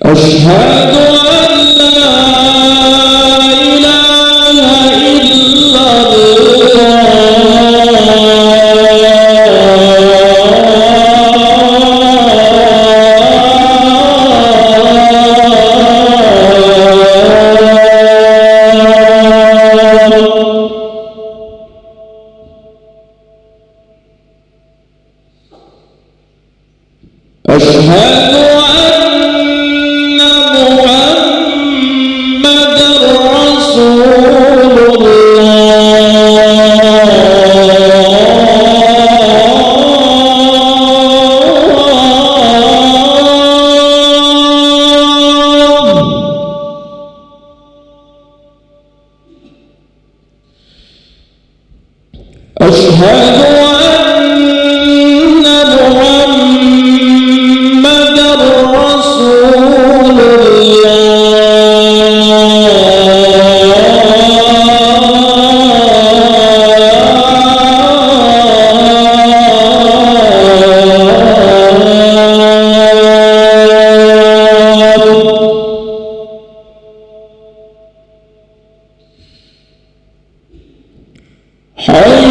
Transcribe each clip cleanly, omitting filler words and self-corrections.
أشهد أن لا إله إلا أشهد أن محمد رسول الله أشهد حي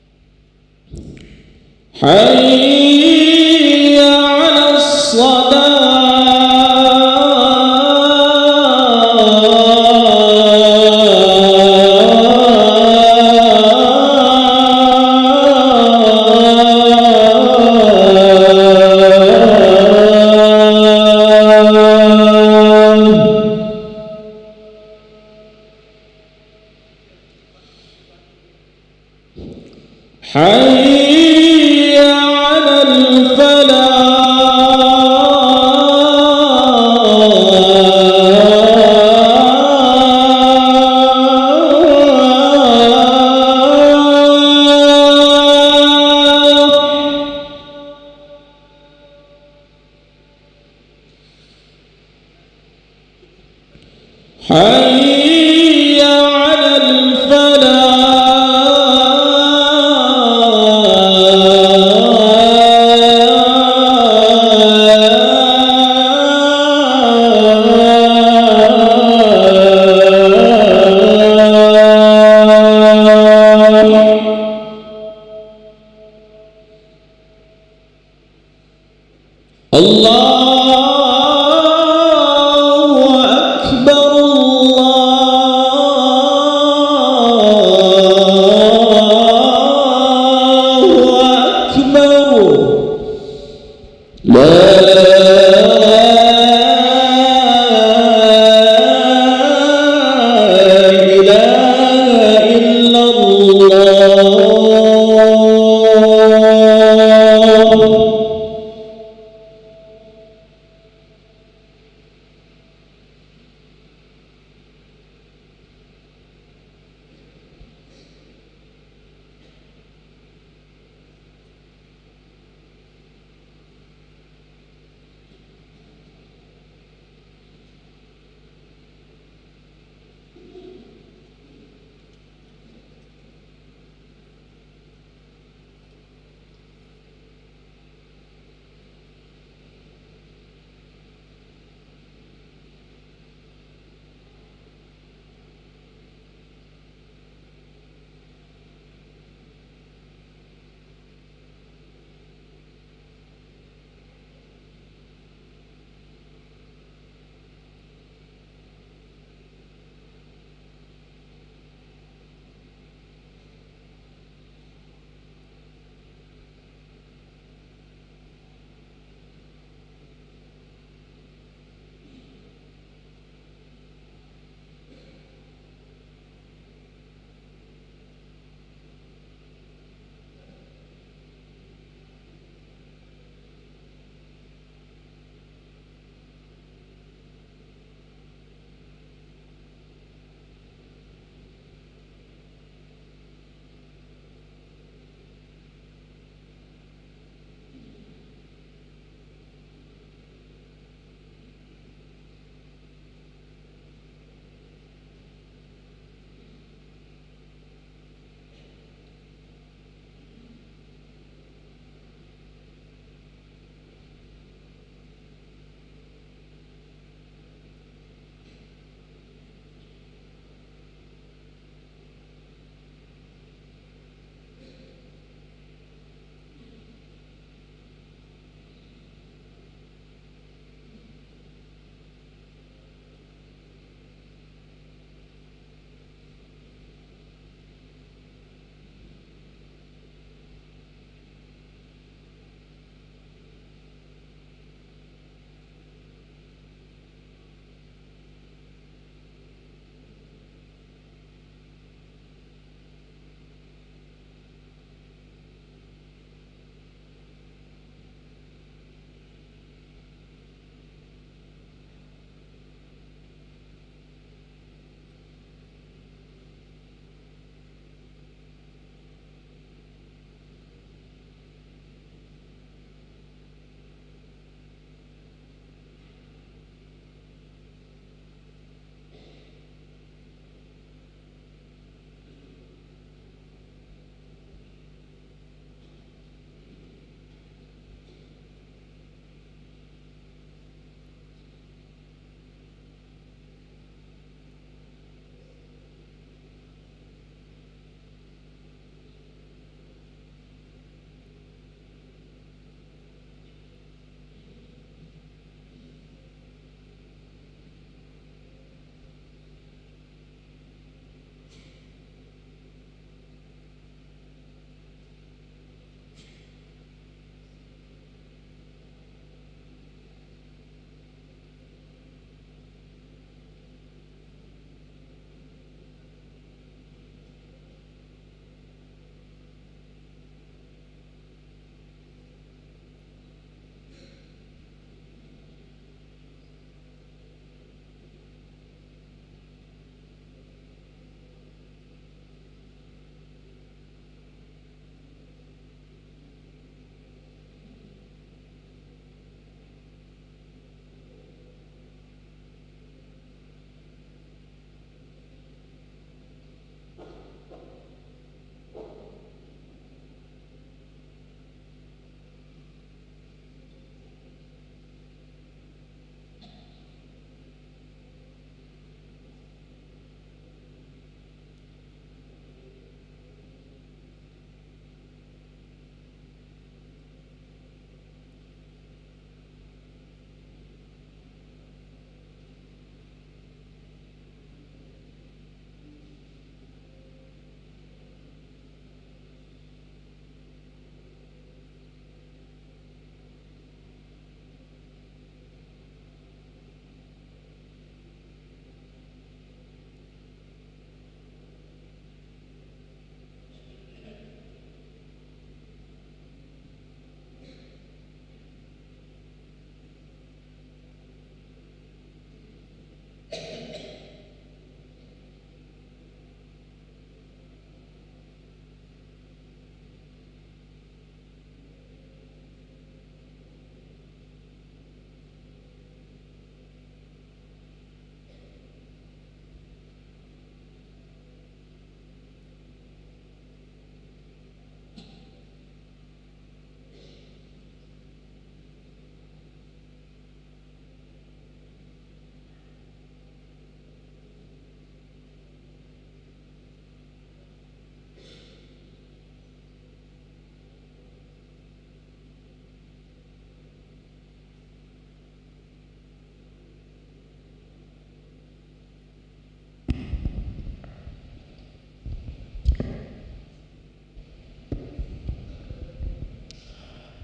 على حي على حي على الفلاح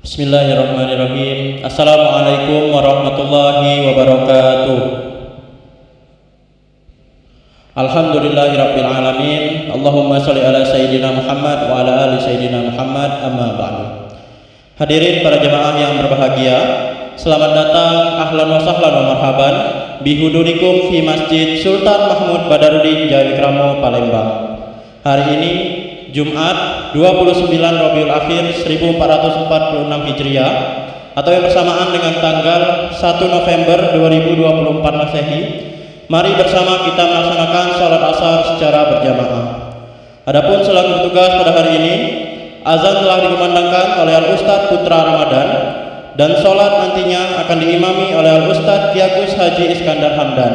Bismillahirrahmanirrahim. Assalamualaikum warahmatullahi wabarakatuh. Alhamdulillahirabbil alamin. Allahumma shalli ala sayyidina Muhammad wa ala ali sayyidina Muhammad, amma ba'du. Hadirin para jemaah yang berbahagia, selamat datang, ahlan wa sahlan wa marhaban bihudurikum fi Masjid Sultan Mahmud Badarudin Jayawikramo Palembang. Hari ini Jumat 29 Rabiul Akhir 1446 Hijriah atau yang bersamaan dengan tanggal 1 November 2024 Masehi. Mari bersama kita melaksanakan salat asar secara berjamaah. Adapun selaku petugas pada hari ini, azan telah dikumandangkan oleh Al-Ustadz Putra Ramadan dan salat nantinya akan diimami oleh Al-Ustadz Kiyagus Haji Iskandar Hamdan.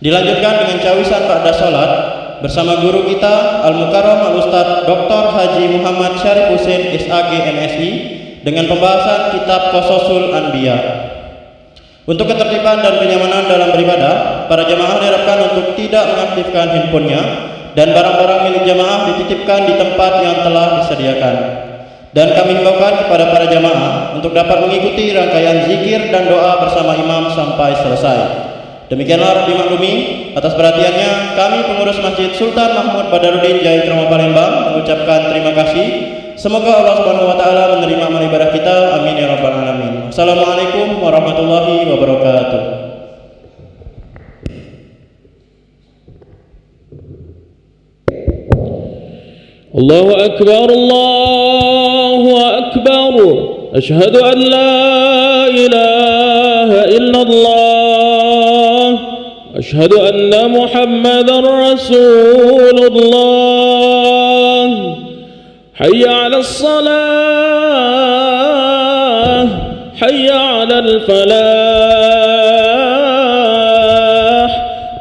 Dilanjutkan dengan cawisan ba'da salat bersama guru kita Al-Mukarram Al-Ustadz Dr. Haji Muhammad Syarif Husain SAG MSI dengan pembahasan kitab Qasasul Anbiya. Untuk ketertiban dan kenyamanan dalam beribadah, para jamaah diharapkan untuk tidak mengaktifkan handphonenya dan barang-barang milik jamaah dititipkan di tempat yang telah disediakan. Dan kami himbaukan kepada para jamaah untuk dapat mengikuti rangkaian zikir dan doa bersama imam sampai selesai. Demikianlah dimaklumi. Atas perhatiannya, kami pengurus Masjid Sultan Mahmud Badarudin Jayawikramo Palembang mengucapkan terima kasih. Semoga Allah Subhanahu wa taala menerima amal ibadah kita. Amin ya rabbal alamin. Assalamualaikum warahmatullahi wabarakatuh. Allahu akbar, Allahu akbar. Asyhadu an la ilaha illallah. أشهد أن محمد رسول الله. حي على الصلاة، حي على الفلاح،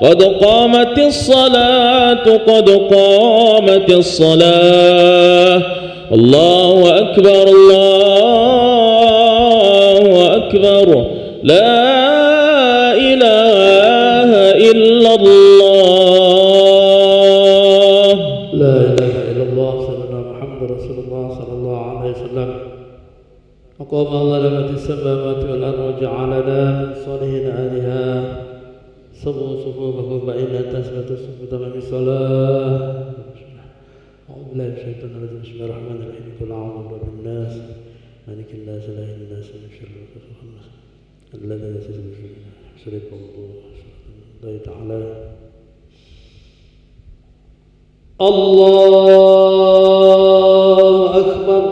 قد قامت الصلاة، قد قامت الصلاة. الله أكبر، الله أكبر. لا إله إلا الله. لا إله إلا الله. سيدنا محمد رسول الله صلى الله عليه وسلم. وقام ظلمت السماوات والأرض وجعلنا من صالحين آلها. صبوا صفوفكم فإن تثبت الصفوف تمام الصلاة. أعوذ بالله من الشيطان الرجيم. بسم الله الرحمن الرحيم. قل أعوذ برب الناس مالك الناس إله الناس من شر الوسواس الخناس الذي يوسوس في صدور الله تعالى. الله أكبر.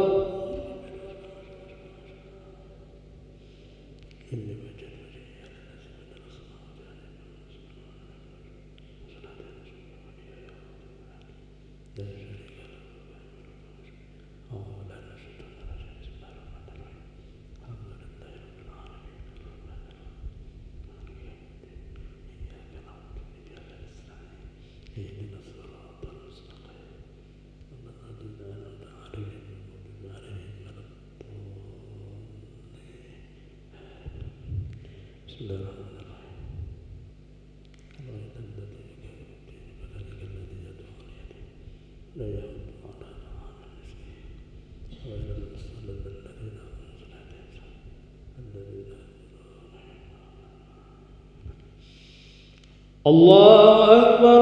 الله أكبر.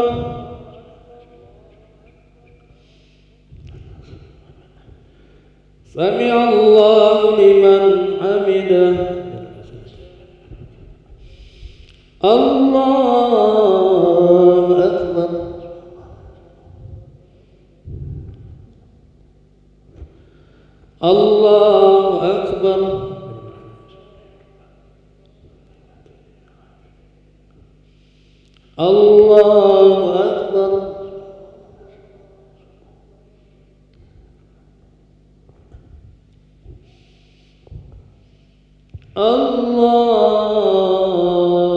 سمع الله لمن حمده. الله أكبر. الله أكبر. الله أكبر.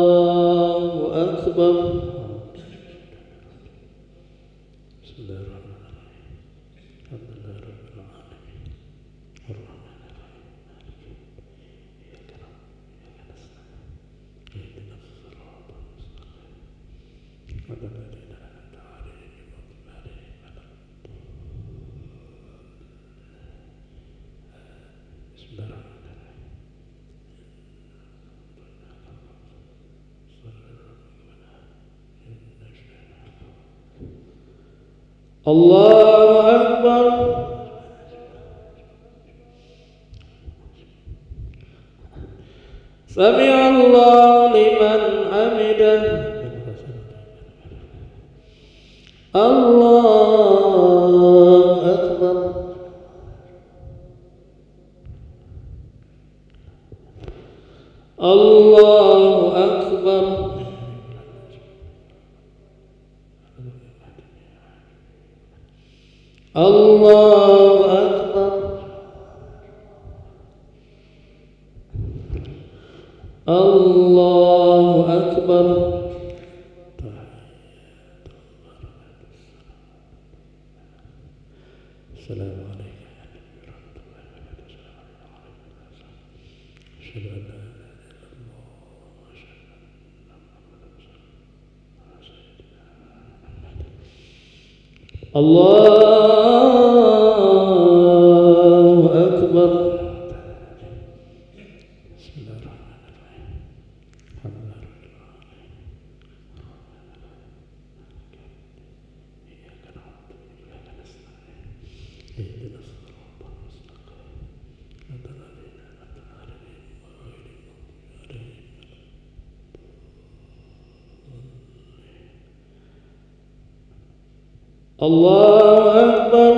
الله أكبر. بسم الله الرحمن الرحيم. الحمد لله رب العالمين الرحمن الرحيم إياك نعبد وإياك نستعين اهدنا الصراط المستقيم صراط الذين أنعمت عليهم غير المغضوب عليهم ولا الضالين. الله أكبر. سمع الله لمن حمده. الله أكبر. الله أكبر. الله أكبر. الله أكبر. السلام عليكم أشهد أن لا الله أكبر. بسم الله الرحمن الرحيم. الحمد لله رب العالمين. إياك نعبد وإياك نستعين. اهدنا الصراط المستقيم. صراط الذين أنعمت عليهم غير المغضوب عليهم. الله أكبر.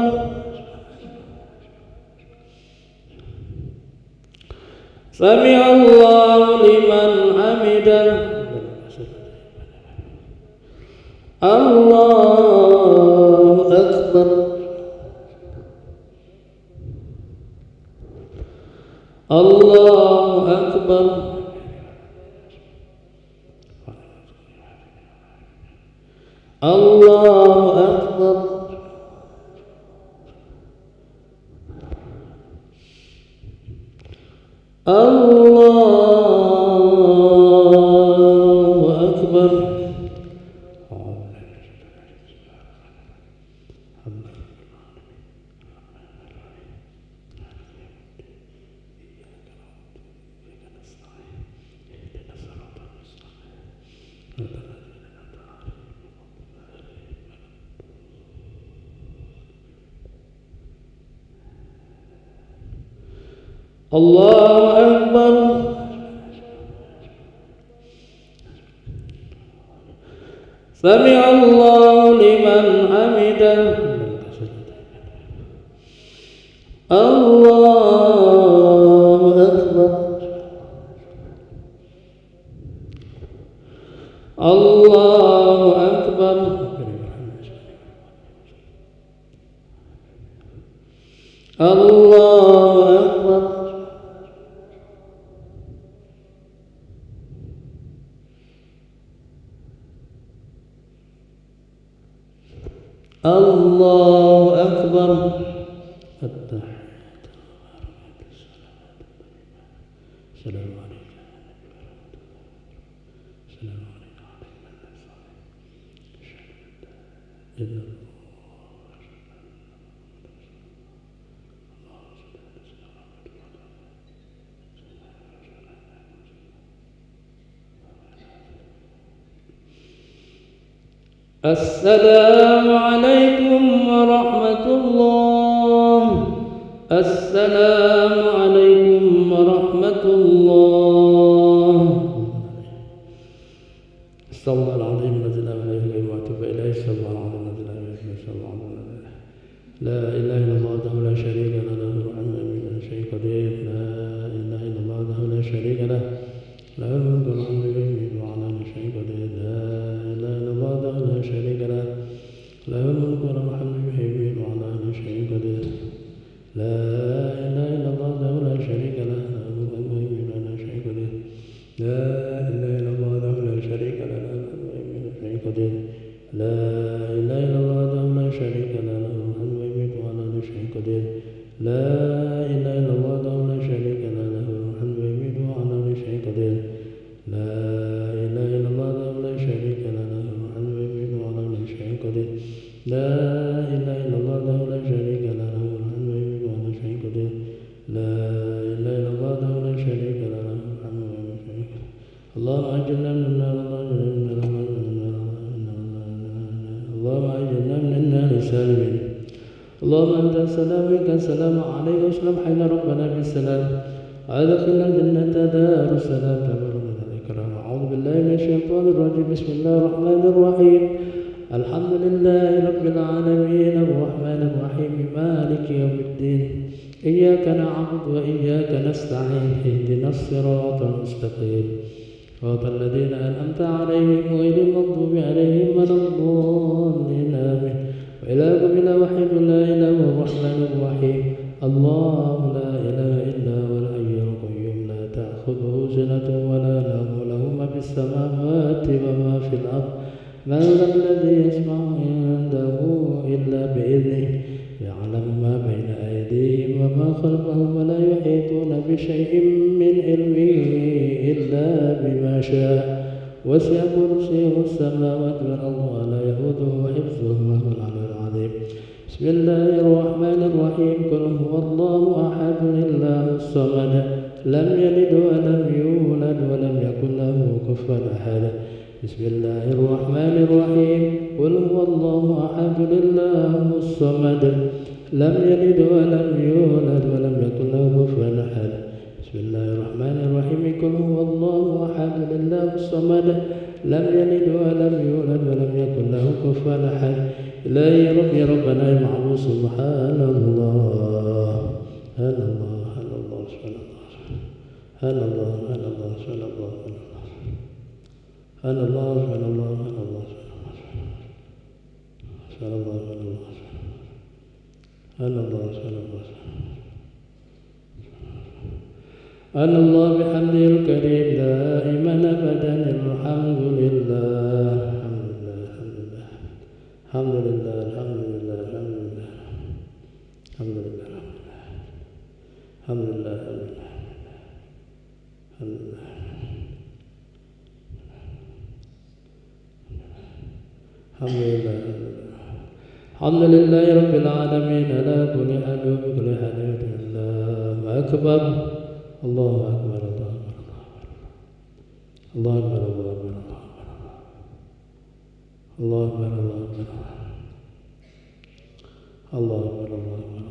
سمع الله لمن حمده. الله أكبر. الله أكبر. الله أكبر. الله أكبر. الله أكبر. سمع الله لمن حمده. الله أكبر. الله أكبر. الله أكبر. الله أكبر. التحيات السلام عليكم. السلام عليكم. السلام عليكم ورحمة الله. السلام عليكم ورحمة الله. استغفر الله العظيم الذي لا إله إلا هو وأتوب إليه. استغفر الله العظيم الذي لا إله إلا هو. لا إله إلا الله وحده لا شريك له له الملك وله شيء قدير. لا إله إلا الله وحده لا شريك له له الملك والحمد لله وعلى كل شيء قدير. لا إله إلا الله وحده لا شريك له له الملك والحمد لله وعلى كل شيء قدير. لا إله إلا الله وحده لا شريك له له الملك وعلى كل شيء قدير. لا إله إلا الله وحده لا شريك له له الملك وعلى كل شيء قدير. لا إله إلا الله وحده لا شريك له له الملك وعلى كل شيء قدير. لا إله إلا الله وحده لا شريك له له الملك وعلى كل شيء قدير. لا إله إلا الله وحده لا شريك له له الملك وعلى كل شيء قدير. لا إله إلا الله وحده لا شريك له له الملك وعلى كل شيء قدير. لا إله إلا الله وحده لا شريك له له الملك وعلى كل شيء قدير. اللهم أجرنا من النار. اللهم أجرنا من النار. اللهم أجرنا من النار. أنت السلام منك السلام عليك وسلم حين ربنا بالسلام وأدخلنا الجنة دار السلام تبارك الإكرام. أعوذ بالله من الشيطان الرجيم. بسم الله الرحمن الرحيم. الحمد لله رب العالمين الرحمن الرحيم مالك يوم الدين إياك نعبد وإياك نستعين اهدنا الصراط المستقيم صراط الذين أنعمت عليهم غير المغضوب عليهم ولا الضالين آمين. وإلهكم إله واحد لا إله هو الرحمن الرحيم. الله لا إله إلا هو الحي القيوم لا تأخذه سنة ولا نوم له ما في السماوات وما في الأرض من ذا الذي يسمع عنده إلا بإذنه يعلم ما بين أيديهم وما خلفهم ولا يحيطون بشيء من علمه إلا بما شاء وسع كرسيه السماوات والأرض ولا يئوده حفظهما وهو العلي العظيم. بسم الله الرحمن الرحيم. قل هو الله أحد الله الصمد لم يلد ولم يولد ولم يكن له كفوا أحد. بسم الله الرحمن الرحيم. قل هو الله أحد الله الصمد لم يلد ولم يولد ولم يكن له كفوا أحد. بسم الله الرحمن الرحيم. قل هو الله أحد الله الصمد لم يلد ولم يولد ولم يكن له كفوا أحد. إلهي يا رب يا ربنا يا معبود سبحان الله سبحان الله سبحان الله سبحان الله سبحان الله سبحان الله سبحان الله سبحان الله سبحان الله سبحان الله سبحان الله سبحان الله سبحان الله بحمده الكريم دائما أبدا الحمد لله الحمد لله الحمد لله الحمد لله الحمد لله الحمد لله الحمد لله الحمد لله الحمد لله رب العالمين على كل حال وبكل حال الله أكبر الله أكبر الله أكبر الله أكبر الله أكبر الله أكبر الله أكبر الله أكبر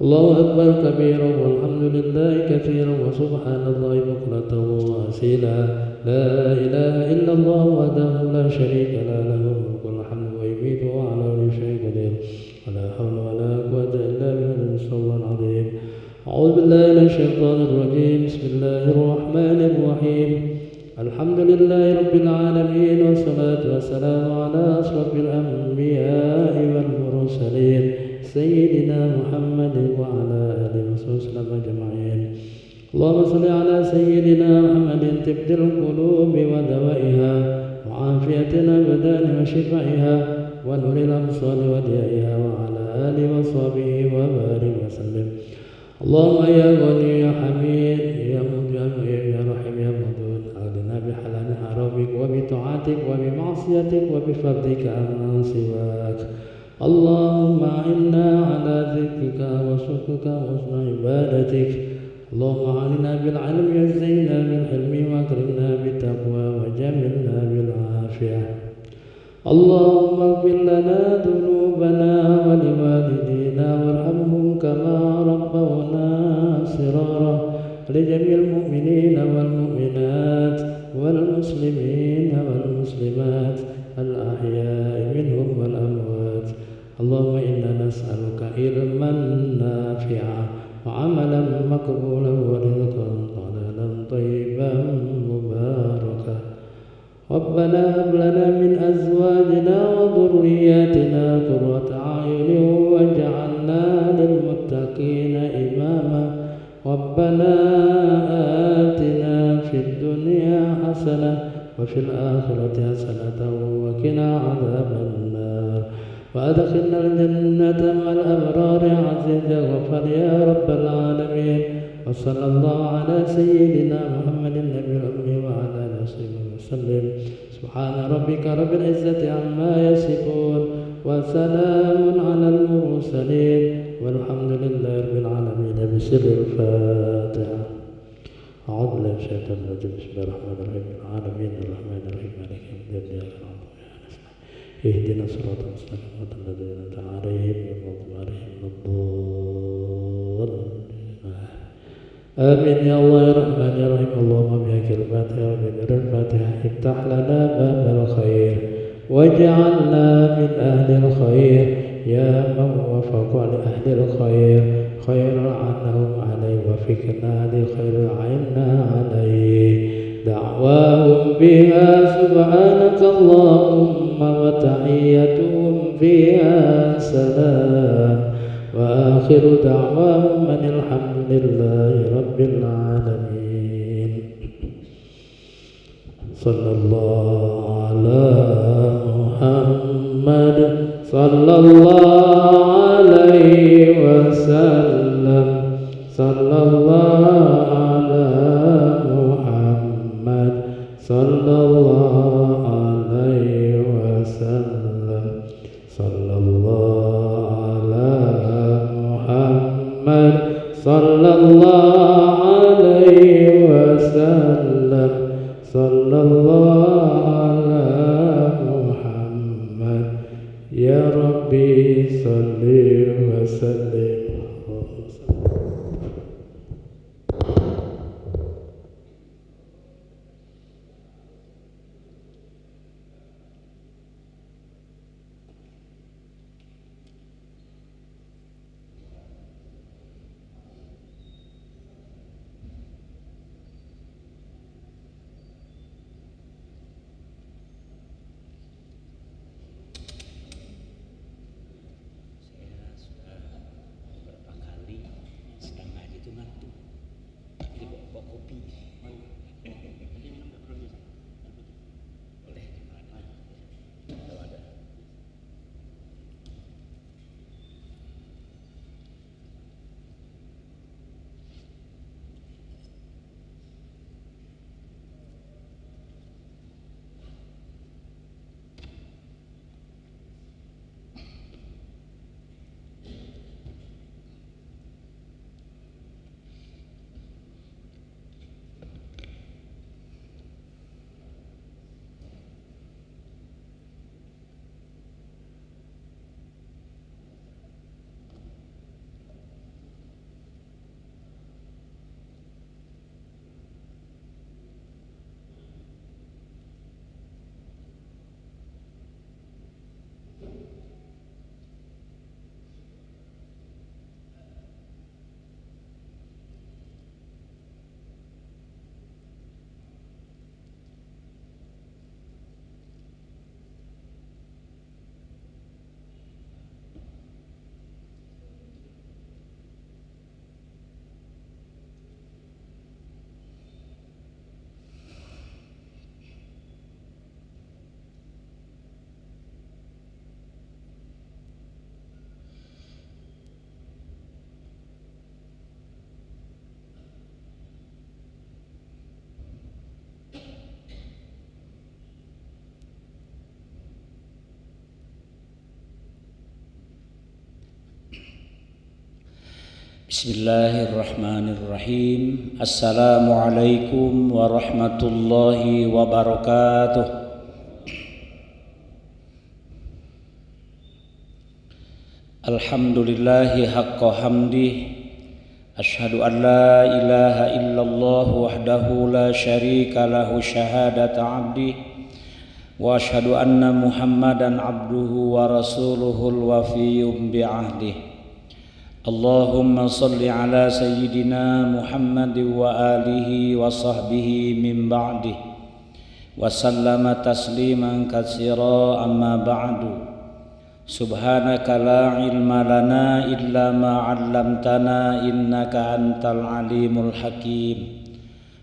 الله أكبر كبيرا والحمد لله كثيرا وسبحان الله بكرة وأصيلا. لا إله إلا الله وحده لا شريك له له الملك والحمد ويميت وعلى كل شيء قدير ولا حول ولا قوة إلا بالله العلي العظيم. أعوذ بالله من الشيطان الرجيم. بسم الله الرحمن الرحيم. الحمد لله رب العالمين والصلاة والسلام على أشرف الأنبياء والمرسلين سيدنا محمد وعلى آله وصحبه وسلم أجمعين. اللهم صل على سيدنا محمد طب القلوب ودوائها وعافية الأبدان وشفائها ونور الأبصار وديائها وعلى آله وصحبه وبارك وسلم. اللهم يا غني يا حميد يا مجيب يا رحيم يا ودود أغننا بحلال حرامك وبطاعتك وبمعصيتك وبفضلك عمن سواك. اللهم أعنا على ذكرك وشكرك وحسن عبادتك. اللهم أعنا بالعلم وزينا بالحلم وأكرمنا بالتقوى وجملنا بالعافية. اللهم اغفر لنا ذنوبنا ولوالدينا وارحمهم كما ربونا صغارا. لجميع المؤمنين والمؤمنات والمسلمين والمسلمات الأحياء منهم والأموات. اللهم إنا نسألك علما نافعا وعملا مقبولا ورزقا حلالا طيبا مباركا. ربنا هب لنا من أزواجنا وذرياتنا قرة أعين واجعلنا للمتقين إماما. ربنا آتنا في الدنيا حسنة وفي الآخرة حسنة وقنا عذاب النار وأدخلنا الجنة مع الأبرار عزيز غفر يا رب العالمين. وصلى الله على سيدنا محمد النبي الأمي وعلى آله وصحبه وسلم. سبحان ربك رب العزة عما يصفون وسلام على المرسلين والحمد لله رب العالمين. بسر الفاتحة. أعوذ بالله من الشيطان الرجيم. بسم الله الرحمن الرحيم. العالمين الرحمن الرحيم مالك يوم الدين إياك نعبد اهدنا الصراط المستقيم صراط الذين أنعمت عليهم غير المغضوب عليهم ولا الضالين. آمين يا الله يا رحمن يا رحيم. اللهم بحق الفاتحة وبنور الفاتحة افتح لنا باب الخير واجعلنا من أهل الخير يا من وفق لأهل الخير خير عنهم عليه وفقنا لخير عنا عليه. دعواهم فيها سبحانك اللهم وتحيتهم فيها سلام وآخر دعواهم أن الحمد لله رب العالمين. صلى الله على محمد صلى الله عليه وسلم. صلى الله على محمد صلى الله عليه وسلم. صلى الله على محمد صلى الله عليه وسلم. صلى الله على محمد يا ربي صل وسلم. Bismillahirrahmanirrahim. Assalamualaikum warahmatullahi wabarakatuh. Alhamdulillahi haqqa hamdih. Ashhadu an la ilaha illallah wahdahu la syarika lahu syahadata abdih. Wa ashhadu anna Muhammadan abduhu wa rasuluhul wafiyyum bi'ahdih. Allahumma salli ala sayyidina Muhammad wa alihi wa sahbihi min ba'dih wa sallama tasliman katsira amma ba'du. Subhanaka la ilma lana illa ma 'allamtana innaka antal alimul hakim.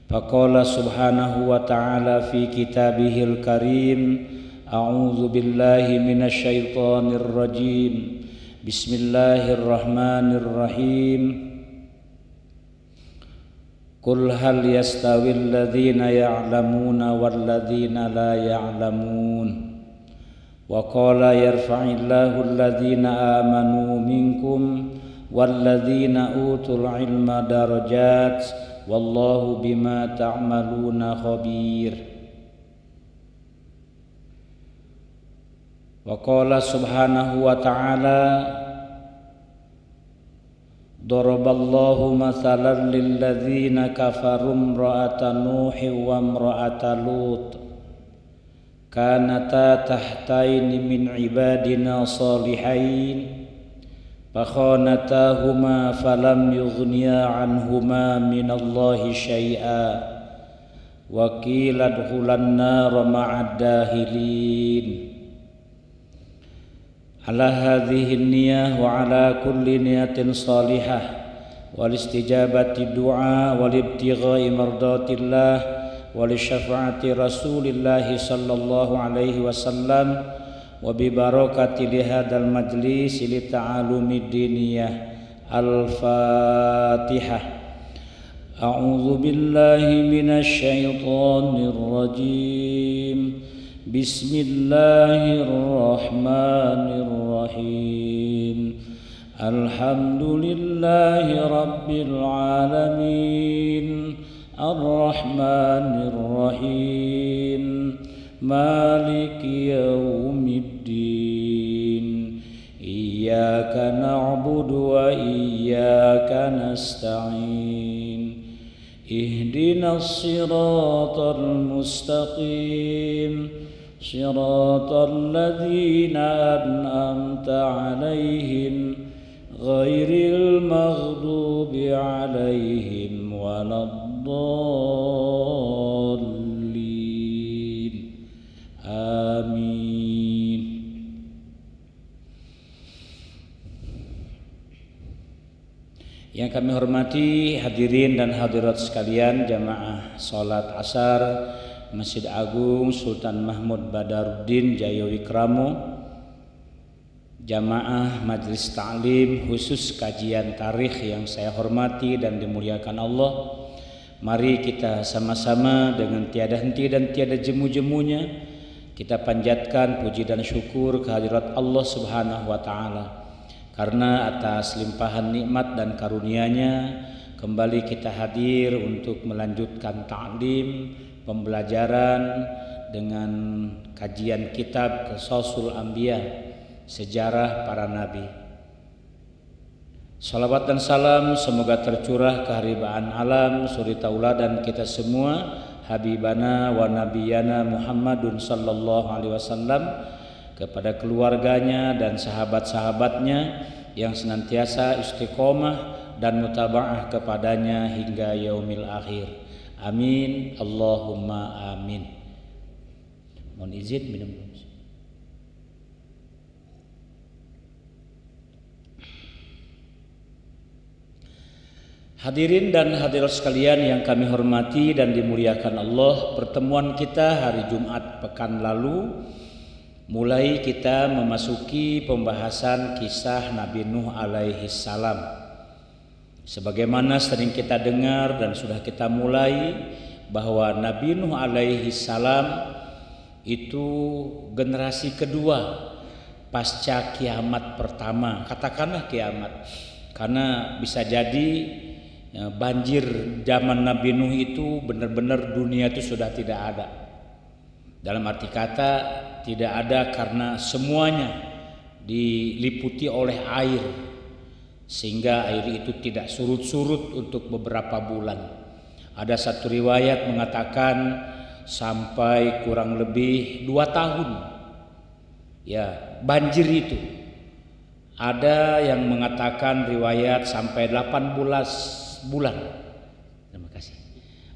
Faqala subhanahu wa ta'ala fi kitabihil karim, a'udzu billahi minasy syaithanir rajim. Bismillahirrahmanirrahim. Qul hal yastawil ladzina ya'lamuna wal ladzina la ya'lamun. Wa qala yarfa'illahu alladzina amanu minkum wal ladzina utul ilma darajat wallahu bima ta'maluna khabir. Wa qala subhanahu wa ta'ala Daraballahu mathalan lilladzina kafaru imra'ata Nuhin wa imra'ata Lut kanata tahtaini min ibadina salihain fakhanatahuma falam yughniya anhuma minallahi syai'a wa qila adkhulan nar ma'ad dahilin. Ala hadhihi niyyah wa ala kulli niyatin salihah wal istijabati du'a wal ibtigha'i mardatillah wa li syafa'ati Rasulillah sallallahu alaihi wasallam wa bi barakati li hadzal majlis li ta'alumi diniyah. Al-Fatihah. A'udzu billahi minasy syaithanir rajim. Bismillahirrahmanirrahim. Alhamdulillahi rabbil alamin. Ar-Rahmanir Rahim. Maliki yaumiddin. Iyyaka na'budu wa iyyaka nasta'in. Ihdinas siratal mustaqim. Siratal ladzina an'amta 'alaihim ghairil maghdubi 'alaihim waladdallin. Amin. Yang kami hormati hadirin dan hadirat sekalian, jamaah salat asar Masjid Agung Sultan Mahmud Badaruddin Jayawikramo, jamaah Majelis Ta'lim khusus kajian tarikh yang saya hormati dan dimuliakan Allah. Mari kita sama-sama dengan tiada henti dan tiada jemu-jemunya kita panjatkan puji dan syukur kehadirat Allah Subhanahu wa taala. Karena atas limpahan nikmat dan karunia-Nya kembali kita hadir untuk melanjutkan ta'lim, pembelajaran dengan kajian kitab Qisasul Anbiya, sejarah para nabi. Salawat dan salam semoga tercurah keharibaan alam suri tauladan kita semua habibana wa nabiyana Muhammadun sallallahu alaihi wasallam, kepada keluarganya dan sahabat-sahabatnya yang senantiasa istiqomah dan mutaba'ah kepadanya hingga yaumil akhir. Amin. Allahumma amin. Mohon izin minum dulu. Hadirin dan hadirat sekalian yang kami hormati dan dimuliakan Allah, pertemuan kita hari Jumat pekan lalu mulai kita memasuki pembahasan kisah Nabi Nuh alaihi salam. Sebagaimana sering kita dengar dan sudah kita mulai bahwa Nabi Nuh alaihi salam itu generasi kedua pasca kiamat pertama. Katakanlah kiamat, karena bisa jadi banjir zaman Nabi Nuh itu benar-benar dunia itu sudah tidak ada. Dalam arti kata tidak ada karena semuanya diliputi oleh air, sehingga air itu tidak surut-surut untuk beberapa bulan. Ada satu riwayat mengatakan sampai kurang lebih 2 tahun ya banjir itu. Ada yang mengatakan riwayat sampai 18 bulan. Terima kasih.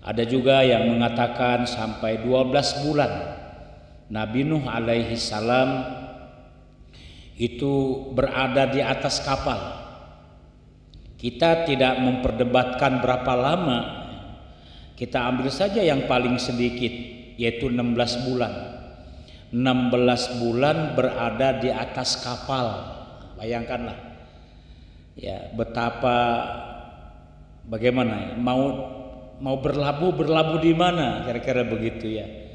Ada juga yang mengatakan sampai 12 bulan Nabi Nuh alaihi salam itu berada di atas kapal. Kita tidak memperdebatkan berapa lama, kita ambil saja yang paling sedikit, yaitu 16 bulan. 16 bulan berada di atas kapal. Bayangkanlah ya betapa, bagaimana ya, mau berlabuh di mana, kira-kira begitu ya.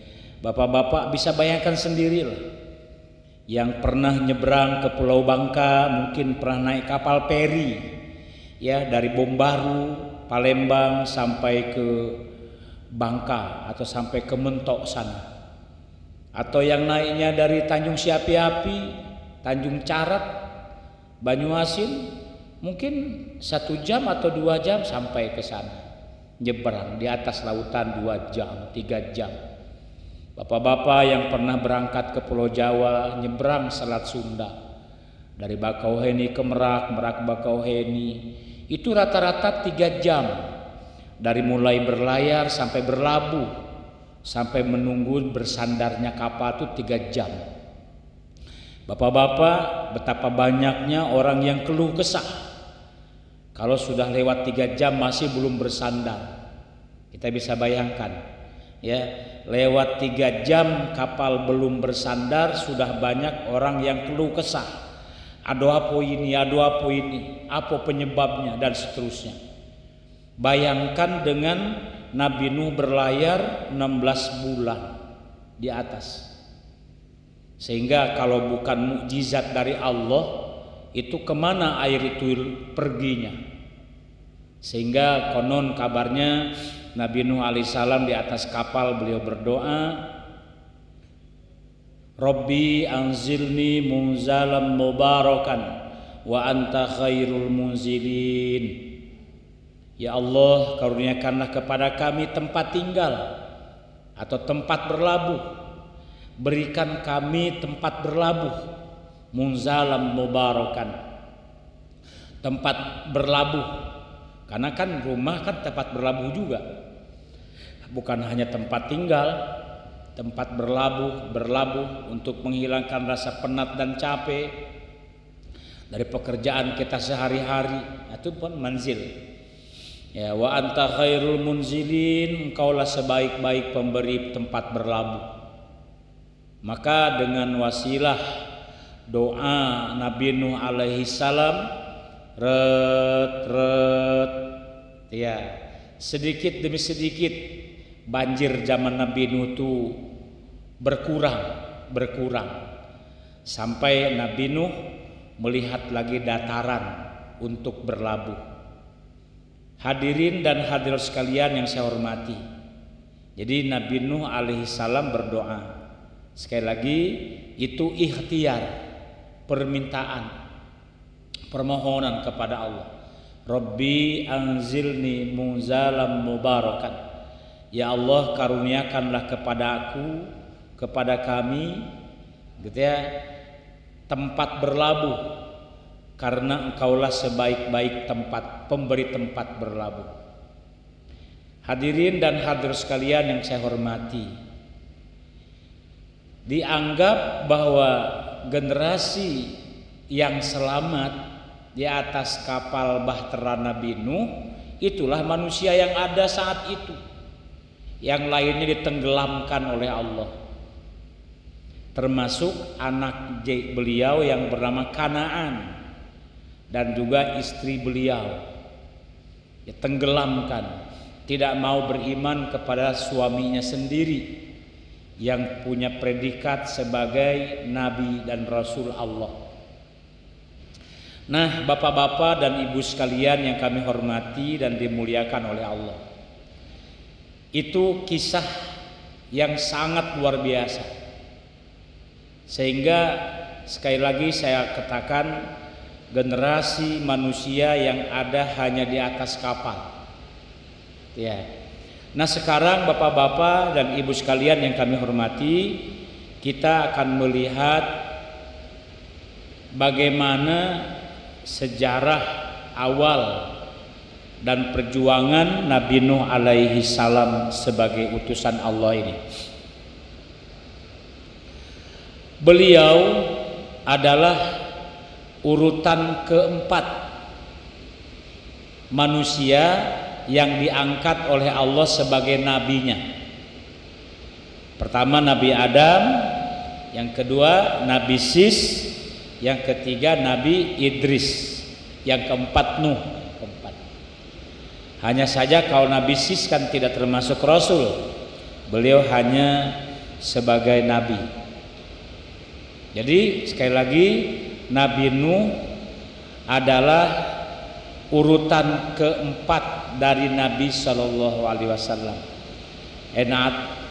Bapak-bapak bisa bayangkan sendirilah. Yang pernah nyebrang ke Pulau Bangka mungkin pernah naik kapal peri ya, dari Bombaru, Palembang sampai ke Bangka atau sampai ke Mentok sana. atau yang naiknya dari Tanjung Siapi-api, Tanjung Carat, Banyuasin, mungkin 1 jam atau 2 jam sampai ke sana. Nyebrang di atas lautan 2 jam, 3 jam. Bapak-bapak yang pernah berangkat ke Pulau Jawa, nyebrang Selat Sunda dari Bakauheni ke Merak, Merak Bakauheni, itu rata-rata 3 jam. Dari mulai berlayar sampai berlabuh, sampai menunggu bersandarnya kapal itu 3 jam. Bapak-bapak, betapa banyaknya orang yang keluh kesah kalau sudah lewat 3 jam masih belum bersandar. Kita bisa bayangkan, ya, lewat 3 jam kapal belum bersandar, sudah banyak orang yang keluh kesah. Ada apa ini, apa penyebabnya, dan seterusnya. Bayangkan dengan Nabi Nuh berlayar 16 bulan di atas. Sehingga kalau bukan mukjizat dari Allah, itu kemana air itu perginya? Sehingga konon kabarnya Nabi Nuh alaihissalam di atas kapal beliau berdoa, Rabbi anzilni munzalam mubarakan wa anta khairul munzilin. Ya Allah, karuniakanlah kepada kami tempat tinggal atau tempat berlabuh. Berikan kami tempat berlabuh, munzalam mubarakan, tempat berlabuh. Karena kan rumah kan tempat berlabuh juga, bukan hanya tempat tinggal, tempat berlabuh untuk menghilangkan rasa penat dan capek dari pekerjaan kita sehari-hari. Itu pun manzil. Ya, wa anta khairul munzilin, engkaulah sebaik-baik pemberi tempat berlabuh. Maka dengan wasilah doa Nabi Nuh alaihi salam, ya, sedikit demi sedikit banjir zaman Nabi Nuh itu berkurang sampai Nabi Nuh melihat lagi dataran untuk berlabuh. Hadirin dan hadirat sekalian yang saya hormati, jadi Nabi Nuh alaihi salam berdoa. Sekali lagi, itu ikhtiar, permohonan kepada Allah. Rabbi anzilni munzalam mubarakan. Ya Allah, karuniakanlah kepada aku, kepada kami, gitu ya, tempat berlabuh, karena engkaulah sebaik-baik tempat, pemberi tempat berlabuh. Hadirin dan hadirat sekalian yang saya hormati, dianggap bahwa generasi yang selamat di atas kapal bahtera Nabi Nuh itulah manusia yang ada saat itu. Yang lainnya ditenggelamkan oleh Allah, termasuk anak beliau yang bernama Kanaan dan juga istri beliau ditenggelamkan, tidak mau beriman kepada suaminya sendiri yang punya predikat sebagai nabi dan rasul Allah. Nah, bapak-bapak dan ibu sekalian yang kami hormati dan dimuliakan oleh Allah, itu kisah yang sangat luar biasa. Sehingga sekali lagi saya katakan, generasi manusia yang ada hanya di atas kapal. Ya. Nah, sekarang bapak-bapak dan ibu sekalian yang kami hormati, kita akan melihat bagaimana sejarah awal dan perjuangan Nabi Nuh alaihi salam sebagai utusan Allah ini. Beliau adalah urutan keempat manusia yang diangkat oleh Allah sebagai nabinya. Pertama Nabi Adam, yang kedua Nabi Sis, yang ketiga Nabi Idris, yang keempat Nuh. Hanya saja kalau Nabi Sis kan tidak termasuk Rasul, beliau hanya sebagai nabi. Jadi sekali lagi, Nabi Nuh adalah urutan keempat dari Nabi Shallallahu Alaihi Wasallam.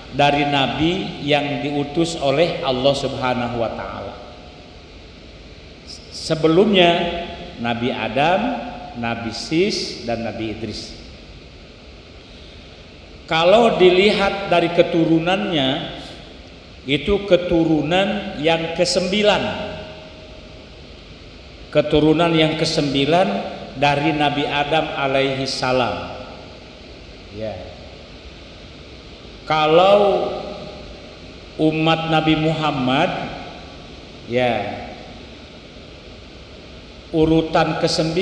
dari nabi yang diutus oleh Allah Subhanahu wa taala. Sebelumnya Nabi Adam, Nabi Sis, dan Nabi Idris. Kalau dilihat dari keturunannya, itu keturunan yang ke-9. Keturunan yang ke-9 dari Nabi Adam alaihi salam. Ya. Kalau umat Nabi Muhammad, ya, urutan ke-9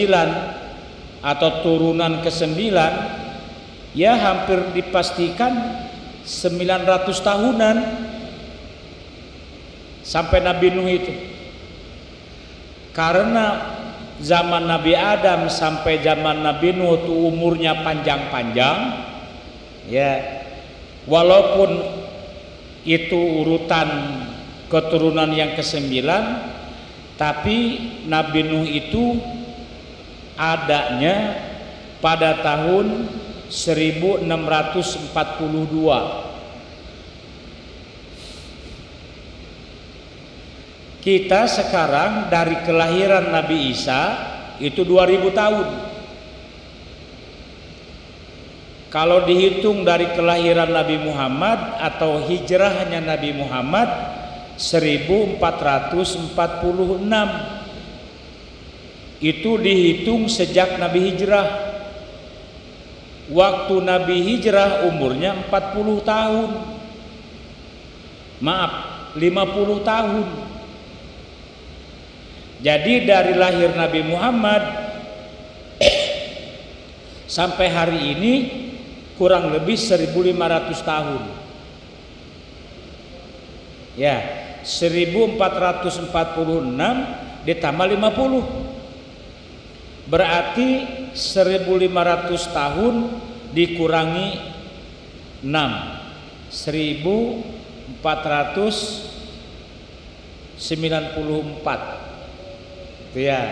atau turunan ke-9, ya hampir dipastikan 900 tahunan sampai Nabi Nuh itu. Karena zaman Nabi Adam sampai zaman Nabi Nuh itu umurnya panjang-panjang, ya, walaupun itu urutan keturunan yang ke-9, tapi Nabi Nuh itu adanya pada tahun 1642. Kita sekarang dari kelahiran Nabi Isa itu 2000 tahun. Kalau dihitung dari kelahiran Nabi Muhammad atau hijrahnya Nabi Muhammad 1446, itu dihitung sejak Nabi hijrah. Waktu Nabi hijrah umurnya 40 tahun. Maaf, 50 tahun. Jadi dari lahir Nabi Muhammad sampai hari ini kurang lebih 1500 tahun. Ya, 1446 ditambah 50. Berarti 1500 tahun dikurangi 6. 1494. Ya.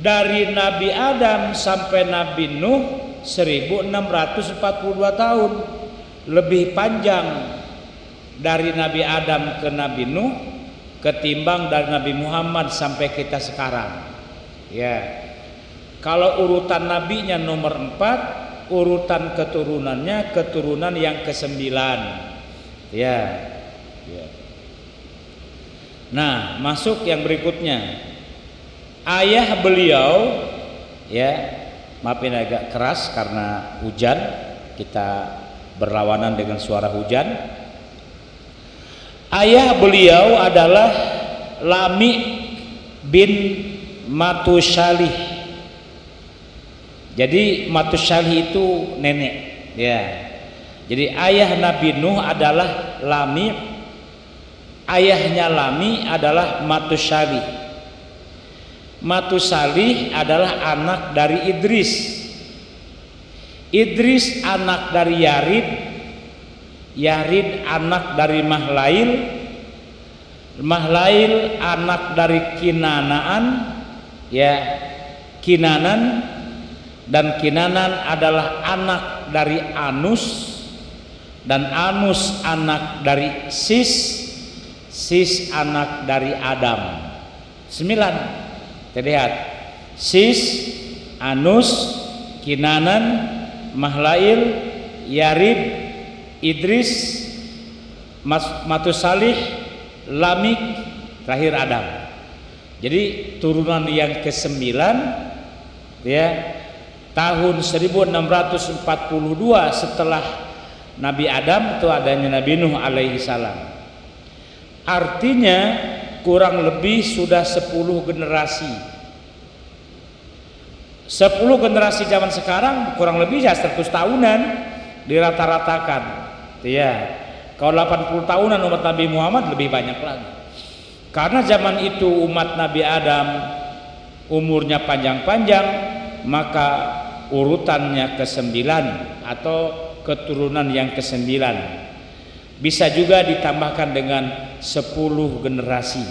Dari Nabi Adam sampai Nabi Nuh 1642 tahun, lebih panjang dari Nabi Adam ke Nabi Nuh ketimbang dari Nabi Muhammad sampai kita sekarang. Ya. Kalau urutan nabinya nomor 4, urutan keturunannya keturunan yang ke-9. Ya. Ya. Nah, masuk yang berikutnya. Ayah beliau, ya, maafin agak keras karena hujan, kita berlawanan dengan suara hujan. Ayah beliau adalah Lami bin Matusalih. Jadi Matusalih itu nenek, ya. Jadi ayah Nabi Nuh adalah Lami. Ayahnya Lami adalah Matusalih. Matusalih adalah anak dari Idris. Idris anak dari Yarid. Yarid anak dari Mahlail. Mahlail anak dari Kinanaan, ya, Kinanan, dan Kinanan adalah anak dari Anus, dan Anus anak dari Sis. Sis anak dari Adam. 9. Terlihat Sis, Anus, Kinanan, Mahlail, Yarid, Idris, Matusalih, Lamik, terakhir Adam. Jadi turunan yang ke-9, ya, tahun 1642 setelah Nabi Adam itu adanya Nabi Nuh alaihi salam. Artinya kurang lebih sudah 10 generasi. 10 generasi zaman sekarang kurang lebih ya 100 tahunan dirata-ratakan. Ya. Kalau 80 tahunan umat Nabi Muhammad lebih banyak lagi. Karena zaman itu umat Nabi Adam umurnya panjang-panjang, maka urutannya ke-9 atau keturunan yang ke-9. Bisa juga ditambahkan dengan 10 generasi.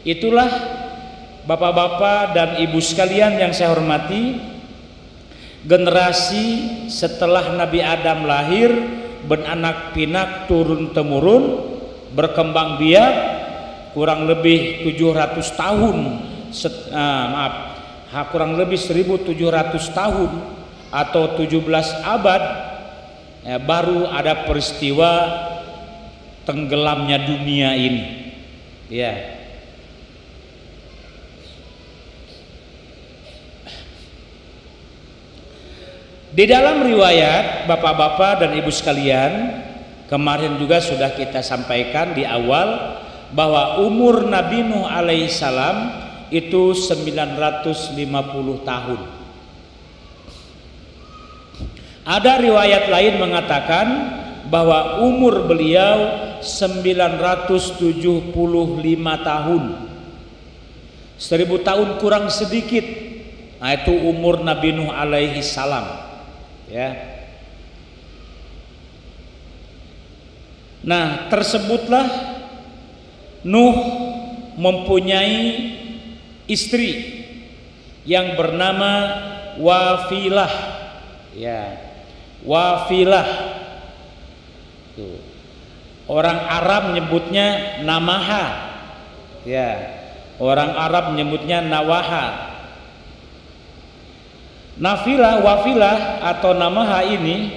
Itulah bapak-bapak dan ibu sekalian yang saya hormati, generasi setelah Nabi Adam lahir beranak pinak turun temurun berkembang biak kurang lebih 700 tahun kurang lebih 1700 tahun atau 17 abad ya, baru ada peristiwa tenggelamnya dunia ini ya. Di dalam riwayat bapak-bapak dan ibu sekalian, kemarin juga sudah kita sampaikan di awal bahwa umur Nabi Nuh alaihissalam itu 950 tahun. Ada riwayat lain mengatakan bahwa umur beliau 975 tahun. 1000 tahun kurang sedikit. Nah, itu umur Nabi Nuh alaihissalam. Ya. Nah, tersebutlah Nuh mempunyai istri yang bernama Wafilah. Ya, Wafilah. Tuh. Orang Arab nyebutnya Namaha. Ya, orang Arab nyebutnya Nawaha. Wafilah atau Namaha ini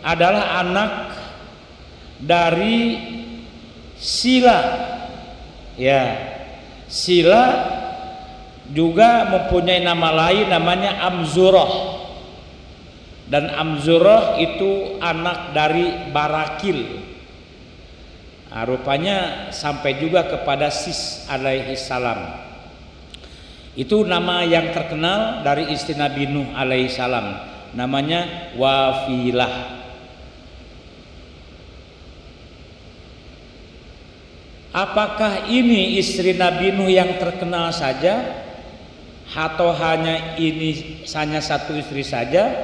adalah anak dari Sila. Ya, Sila juga mempunyai nama lain namanya Amzurah. Dan Amzurah itu anak dari Barakil. Nah, rupanya sampai juga kepada Sis alaihissalam. Itu nama yang terkenal dari istri Nabi Nuh alaihissalam, namanya Wafilah. Apakah ini istri Nabi Nuh yang terkenal saja atau hanya satu istri saja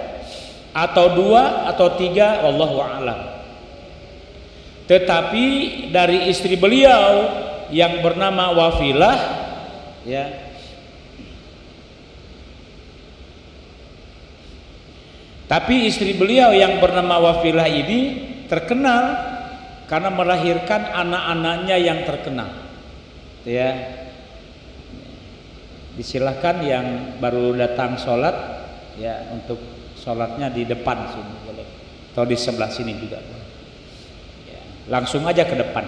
atau dua atau tiga, wallahu a'lam. Tetapi dari istri beliau yang bernama Wafilah ya, tapi istri beliau yang bernama Wafilah ini terkenal karena melahirkan anak-anaknya yang terkenal. Ya, disilahkan yang baru datang sholat ya untuk sholatnya di depan sini boleh, atau di sebelah sini juga boleh. Ya, langsung aja ke depan.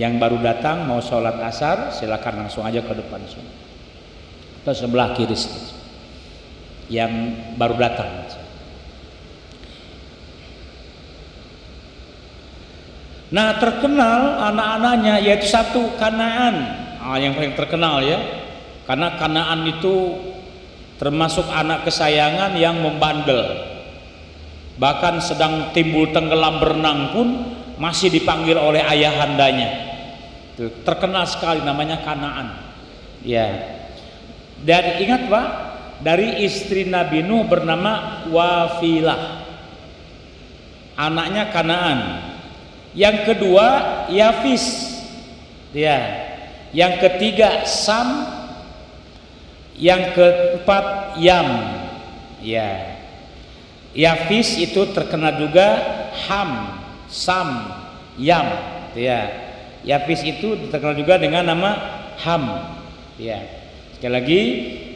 Yang baru datang mau sholat asar silakan langsung aja ke depan sini. Atau sebelah kiri sini. Yang baru datang. Nah, terkenal anak-anaknya yaitu satu Kanaan. Yang paling terkenal ya. Karena Kanaan itu termasuk anak kesayangan yang membandel. Bahkan sedang timbul tenggelam berenang pun masih dipanggil oleh ayahandanya. Terkenal sekali namanya Kanaan. Ya. Dan ingat Pak, dari istri Nabi Nuh bernama Wafilah, anaknya Kanaan. Yang kedua Yafis, ya. Yang ketiga Sam, yang keempat Yam, ya. Yafis itu terkenal juga Ham, Sam, Yam, ya. Yafis itu terkenal juga dengan nama Ham, ya. Sekali lagi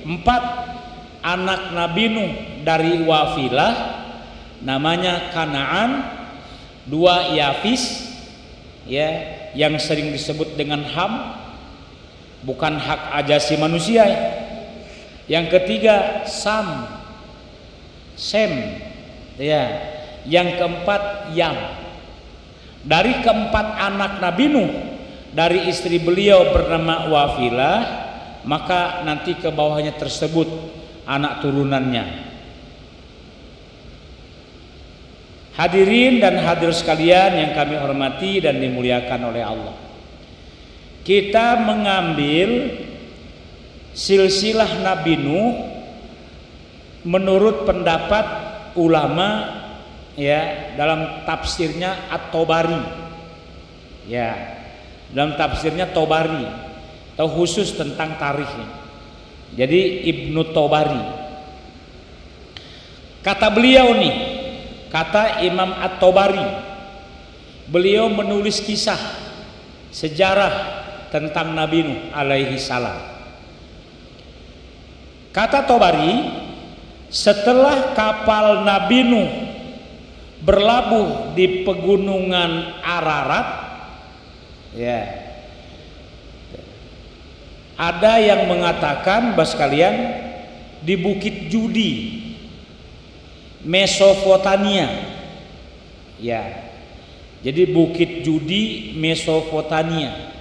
4 anak Nabi Nuh dari Wafilah namanya Kanaan, 2 Yafis ya yang sering disebut dengan Ham, bukan hak ajasi manusia ya. Yang ketiga Sam, Sem ya. Yang keempat Yam. Dari keempat anak Nabi Nuh dari istri beliau bernama Wafilah, maka nanti ke bawahnya tersebut anak turunannya. Hadirin dan hadir sekalian yang kami hormati dan dimuliakan oleh Allah, kita mengambil silsilah Nabi Nuh menurut pendapat ulama ya dalam tafsirnya At-Tabari ya, dalam tafsirnya Tabari atau khusus tentang tarikhnya. Jadi Ibnu Tabari kata beliau nih, Kata Imam At-Tabari, beliau menulis kisah sejarah tentang Nabi Nuh alaihi salam. Kata Tabari, setelah kapal Nabi Nuh berlabuh di pegunungan Ararat, ya, ada yang mengatakan, bas kalian, di Bukit Judi, Mesopotamia, ya. Jadi Bukit Judi, Mesopotamia.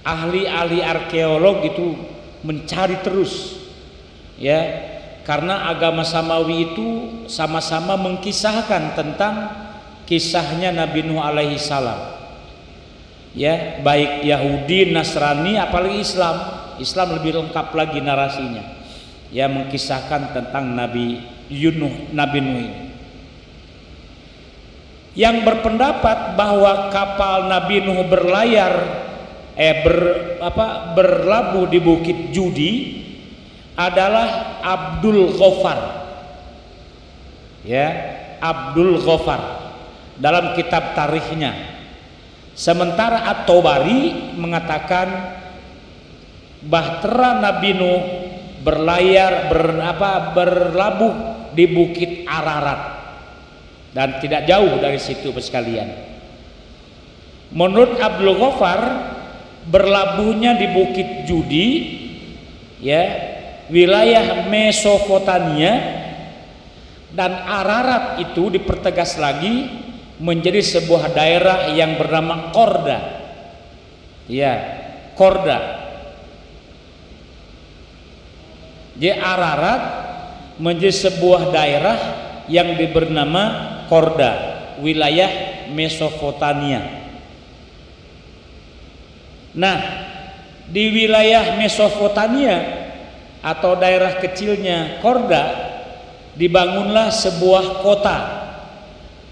Ahli-ahli arkeolog itu mencari terus, ya, karena agama Samawi itu sama-sama mengkisahkan tentang kisahnya Nabi Nuh alaihi salam, ya, baik Yahudi, Nasrani, apalagi Islam lebih lengkap lagi narasinya, ya, mengkisahkan tentang Nabi Nuh ini. Yang berpendapat bahwa kapal Nabi Nuh berlabuh di Bukit Judi adalah Abdul Ghaffar, ya, Abdul Ghaffar dalam kitab tarikhnya. Sementara At-Tabari mengatakan bahtera Nabi Nuh berlabuh di Bukit Ararat dan tidak jauh dari situ sekalian. Menurut Abdul Ghaffar, berlabuhnya di Bukit Judi, ya, wilayah Mesopotamia, dan Ararat itu dipertegas lagi menjadi sebuah daerah yang bernama Korda, ya, Korda. Jadi Ararat menjadi sebuah daerah yang bernama Korda, wilayah Mesopotamia. Nah, di wilayah Mesopotamia atau daerah kecilnya Korda dibangunlah sebuah kota.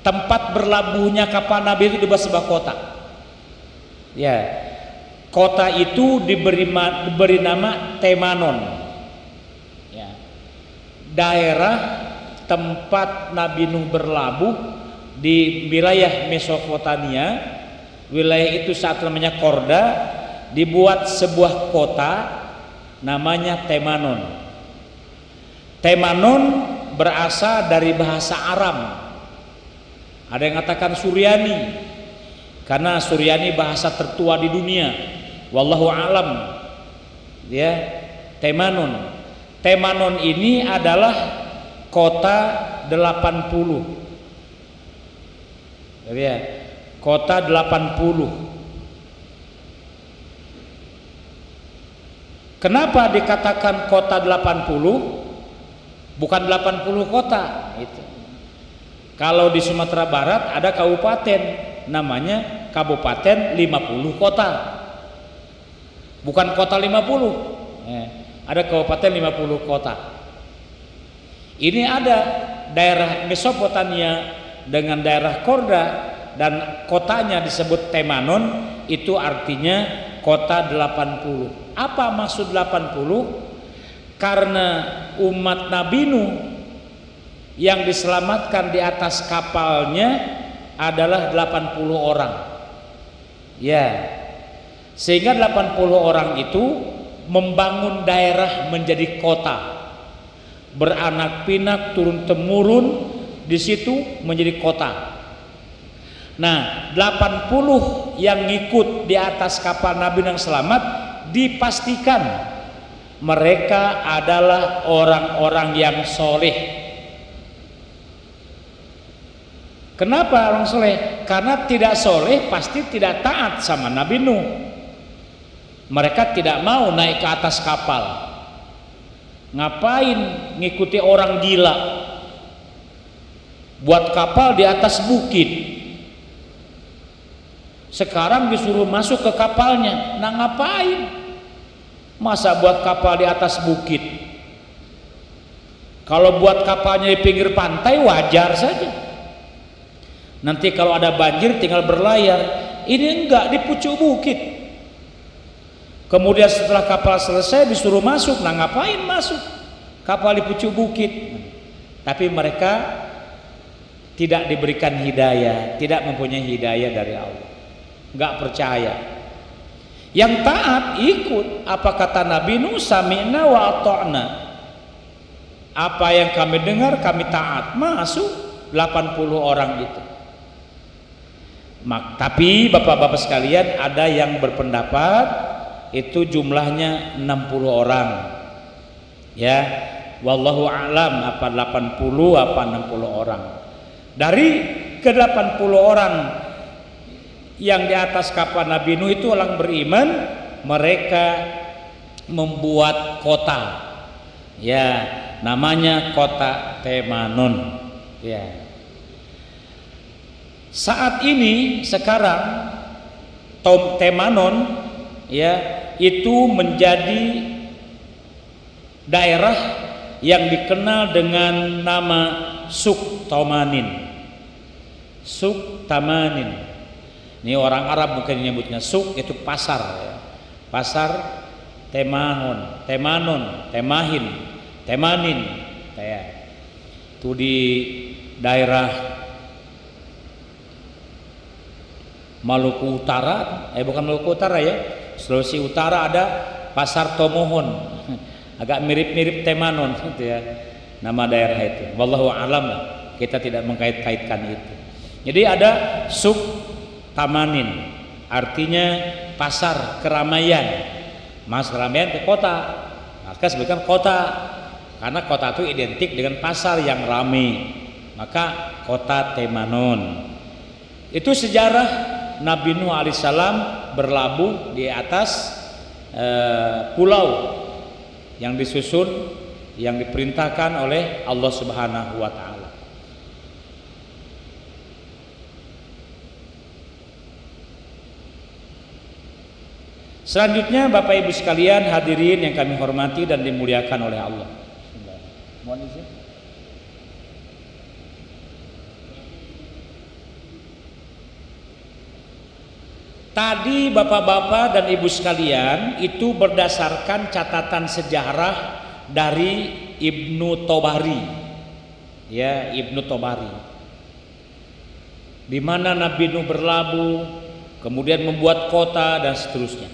Tempat berlabuhnya kapal Nabi itu dibuat sebuah kota. Ya, kota itu diberi nama Temanon. Ya, daerah tempat Nabi Nuh berlabuh di wilayah Mesopotamia, wilayah itu saat namanya Korda, dibuat sebuah kota namanya Temanon. Temanon berasal dari bahasa Aram. Ada yang mengatakan Suryani, karena Suryani bahasa tertua di dunia. Wallahu alam. Ya, Temanon. Temanon ini adalah kota 80. Ya, kota 80. Kenapa dikatakan kota 80? Bukan 80 kota itu. Kalau di Sumatera Barat ada kabupaten namanya Kabupaten 50 Kota. Bukan kota 50. Ada kabupaten 50 kota. Ini ada daerah Mesopotamia dengan daerah Korda, dan kotanya disebut Temanon, itu artinya kota 80. Apa maksud 80? Karena umat Nabi Nuh yang diselamatkan di atas kapalnya adalah 80 orang. Ya. Sehingga 80 orang itu membangun daerah menjadi kota. Beranak pinak turun temurun di situ menjadi kota. Nah, 80 yang ngikut di atas kapal Nabi yang selamat dipastikan mereka adalah orang-orang yang soleh. Kenapa orang soleh? Karena tidak soleh pasti tidak taat sama Nabi Nuh. Mereka tidak mau naik ke atas kapal. Ngapain ngikuti orang gila? Buat kapal di atas bukit. Sekarang disuruh masuk ke kapalnya. Nah, ngapain? Masa buat kapal di atas bukit? Kalau buat kapalnya di pinggir pantai wajar saja. Nanti kalau ada banjir tinggal berlayar. Ini enggak, di pucuk bukit. Kemudian setelah kapal selesai disuruh masuk. Nah, ngapain masuk kapal di pucuk bukit? Tapi mereka tidak diberikan hidayah, tidak mempunyai hidayah dari Allah, nggak percaya. Yang taat ikut apa kata Nabi Nuh, sami'na wa ata'na. Apa yang kami dengar kami taat, masuk 80 orang itu. Tapi bapak-bapak sekalian, ada yang berpendapat itu jumlahnya 60 orang. Ya, wallahu a'lam apa 80 apa 60 orang. Dari ke 80 orang yang di atas kapal Nabi Nuh itu orang beriman, mereka membuat kota. Ya, namanya kota Temanun. Ya. Saat ini sekarang Temanun ya itu menjadi daerah yang dikenal dengan nama Suktamanin. Suktamanin. Ini orang Arab mungkin menyebutnya suk, itu pasar ya. Pasar Temanun, Temahin, Temanin ya. Itu di daerah Maluku Utara, bukan Maluku Utara ya, Sulawesi Utara ada Pasar Tomohon. Agak mirip-mirip Temanun gitu ya, nama daerah itu. Wallahu alam, kita tidak mengkait-kaitkan itu. Jadi ada Suktamanin, artinya pasar keramaian. Mas keramaian ke kota, maka sebutkan kota, karena kota itu identik dengan pasar yang ramai, maka kota Temanun. Itu sejarah Nabi Nuh alaihissalam berlabuh di atas pulau yang disusun, yang diperintahkan oleh Allah Subhanahu wa taala. Selanjutnya Bapak Ibu sekalian, hadirin yang kami hormati dan dimuliakan oleh Allah. Mohon izin. Tadi bapak-bapak dan ibu sekalian itu berdasarkan catatan sejarah dari Ibnu Tobari. Ya, Ibnu Tobari. Di mana Nabi Nuh berlabuh, kemudian membuat kota dan seterusnya.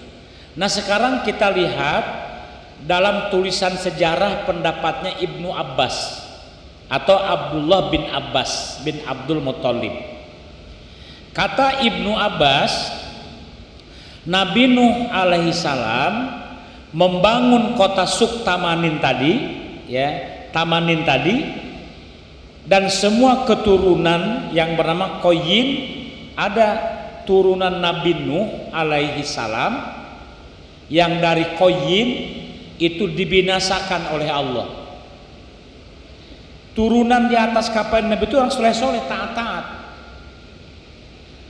Nah, sekarang kita lihat dalam tulisan sejarah pendapatnya Ibnu Abbas atau Abdullah bin Abbas bin Abdul Muthalib. Kata Ibnu Abbas, Nabi Nuh alaihissalam membangun kota Suktamanin tadi, ya, Tamanin tadi, dan semua keturunan yang bernama Qoyin, ada turunan Nabi Nuh alaihissalam yang dari Qoyin itu dibinasakan oleh Allah. Turunan di atas kapal Nabi itu orang soleh-soleh, taat-taat.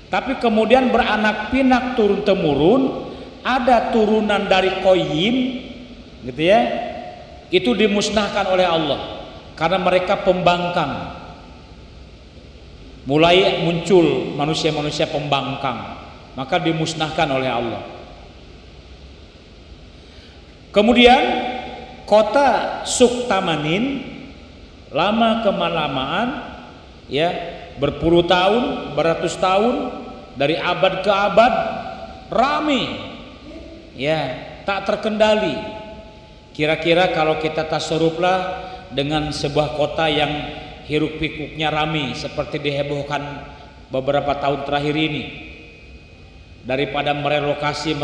Tapi kemudian beranak pinak turun temurun, ada turunan dari Qoyin, gitu ya, itu dimusnahkan oleh Allah karena mereka pembangkang. Mulai muncul manusia-manusia pembangkang, maka dimusnahkan oleh Allah. Kemudian kota Suktamanin lama kelamaan, ya, berpuluh tahun, beratus tahun, dari abad ke abad ramai, ya, tak terkendali. Kira-kira kalau kita tasarruflah dengan sebuah kota yang hiruk pikuknya ramai seperti dihebohkan beberapa tahun terakhir ini, daripada merelokasi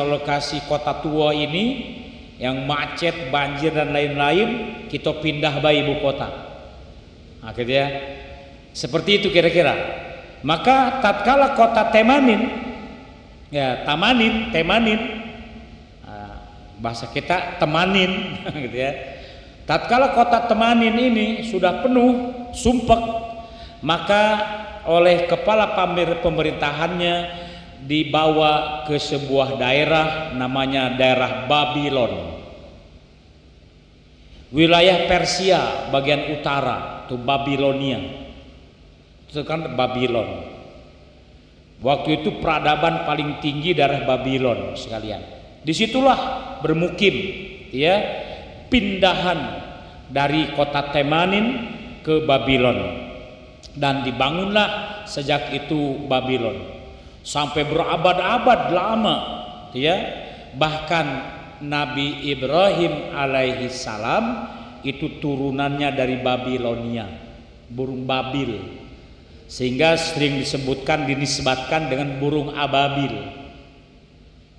kota tua ini yang macet, banjir dan lain-lain, kita pindah bayi ibu kota. Nah, gitu ya. Seperti itu kira-kira. Maka tatkala kota Temanin, ya, Temanin, bahasa kita Temanin, gitu ya. Tatkala kota Temanin ini sudah penuh, sumpek, maka oleh kepala pemerintahannya dibawa ke sebuah daerah namanya daerah Babylon, wilayah Persia bagian utara, itu Babilonia, itu kan Babylon. Waktu itu peradaban paling tinggi daerah Babylon sekalian. Disitulah bermukim, ya, pindahan dari kota Temanin ke Babylon. dan dibangunlah sejak itu Babylon sampai berabad-abad lama, ya. Bahkan Nabi Ibrahim alaihi salam itu turunannya dari Babilonia, burung Babil, sehingga sering dinisbatkan dengan burung ababil.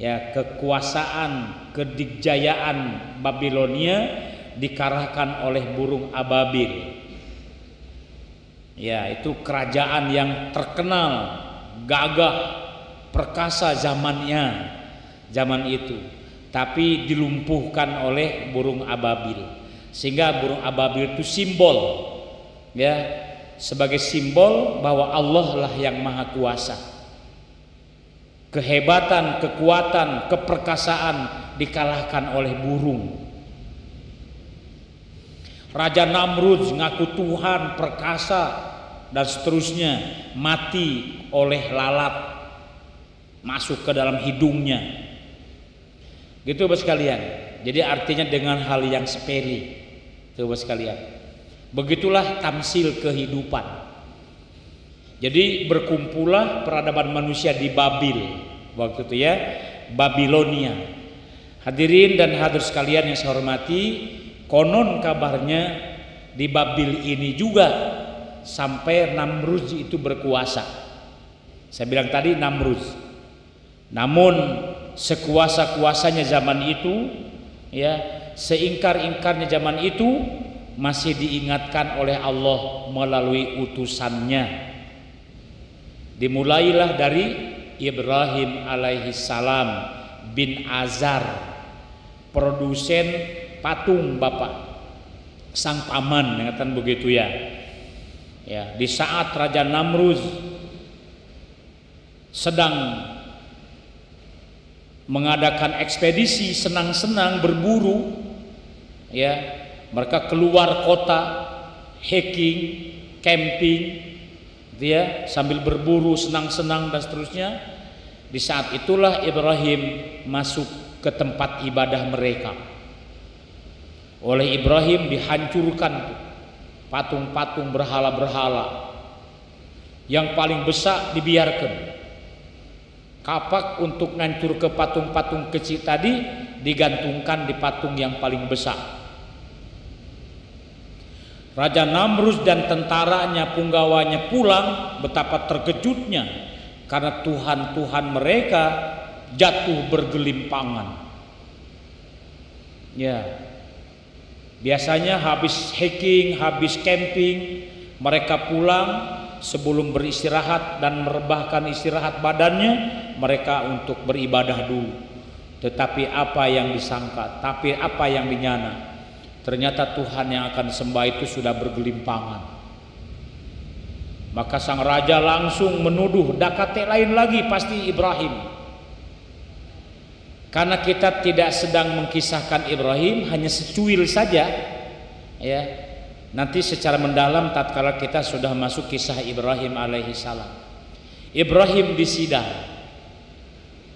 Ya, kekuasaan, kedikjayaan Babilonia dikalahkan oleh burung ababil. Ya, itu kerajaan yang terkenal, gagah, perkasa zaman itu, tapi dilumpuhkan oleh burung ababil. Sehingga burung ababil itu simbol, ya, sebagai simbol bahwa Allah lah yang maha kuasa. Kehebatan, kekuatan, keperkasaan dikalahkan oleh burung. Raja Namrud ngaku Tuhan, perkasa dan seterusnya, mati oleh lalat masuk ke dalam hidungnya. Gitu Bapak sekalian. Jadi artinya dengan hal yang sepele, Bapak sekalian. Begitulah tamsil kehidupan. Jadi berkumpullah peradaban manusia di Babil waktu itu, ya, Babilonia. Hadirin dan hadirat sekalian yang saya hormati, konon kabarnya di Babil ini juga sampai Namrud itu berkuasa. Saya bilang tadi Namrud. Namun sekuasa-kuasanya zaman itu, ya, seingkar-ingkarnya zaman itu, masih diingatkan oleh Allah melalui utusannya. Dimulailah dari Ibrahim alaihi salam bin Azar, produsen patung Bapak, sang paman, ingatan begitu, ya. Ya, di saat Raja Namrud sedang mengadakan ekspedisi, senang-senang berburu, ya, mereka keluar kota, hiking, camping, dia sambil berburu, senang-senang dan seterusnya. Di saat itulah Ibrahim masuk ke tempat ibadah mereka. Oleh Ibrahim dihancurkan patung-patung berhala-berhala. Yang paling besar dibiarkan. Kapak untuk ngancur ke patung-patung kecil tadi digantungkan di patung yang paling besar. Raja Namrud dan tentaranya, punggawanya pulang, betapa terkejutnya karena Tuhan-Tuhan mereka jatuh bergelimpangan. Ya, biasanya habis hiking, habis camping, mereka pulang sebelum beristirahat dan merebahkan istirahat badannya, mereka untuk beribadah dulu. Tetapi apa yang disangka, tapi apa yang dinyana, ternyata Tuhan yang akan disembah itu sudah bergelimpangan. Maka sang raja langsung menuduh, dakate lain lagi pasti Ibrahim. Karena kita tidak sedang mengkisahkan Ibrahim, hanya secuil saja, ya. Nanti secara mendalam tatkala kita sudah masuk kisah Ibrahim alaihi salam. Ibrahim disidang.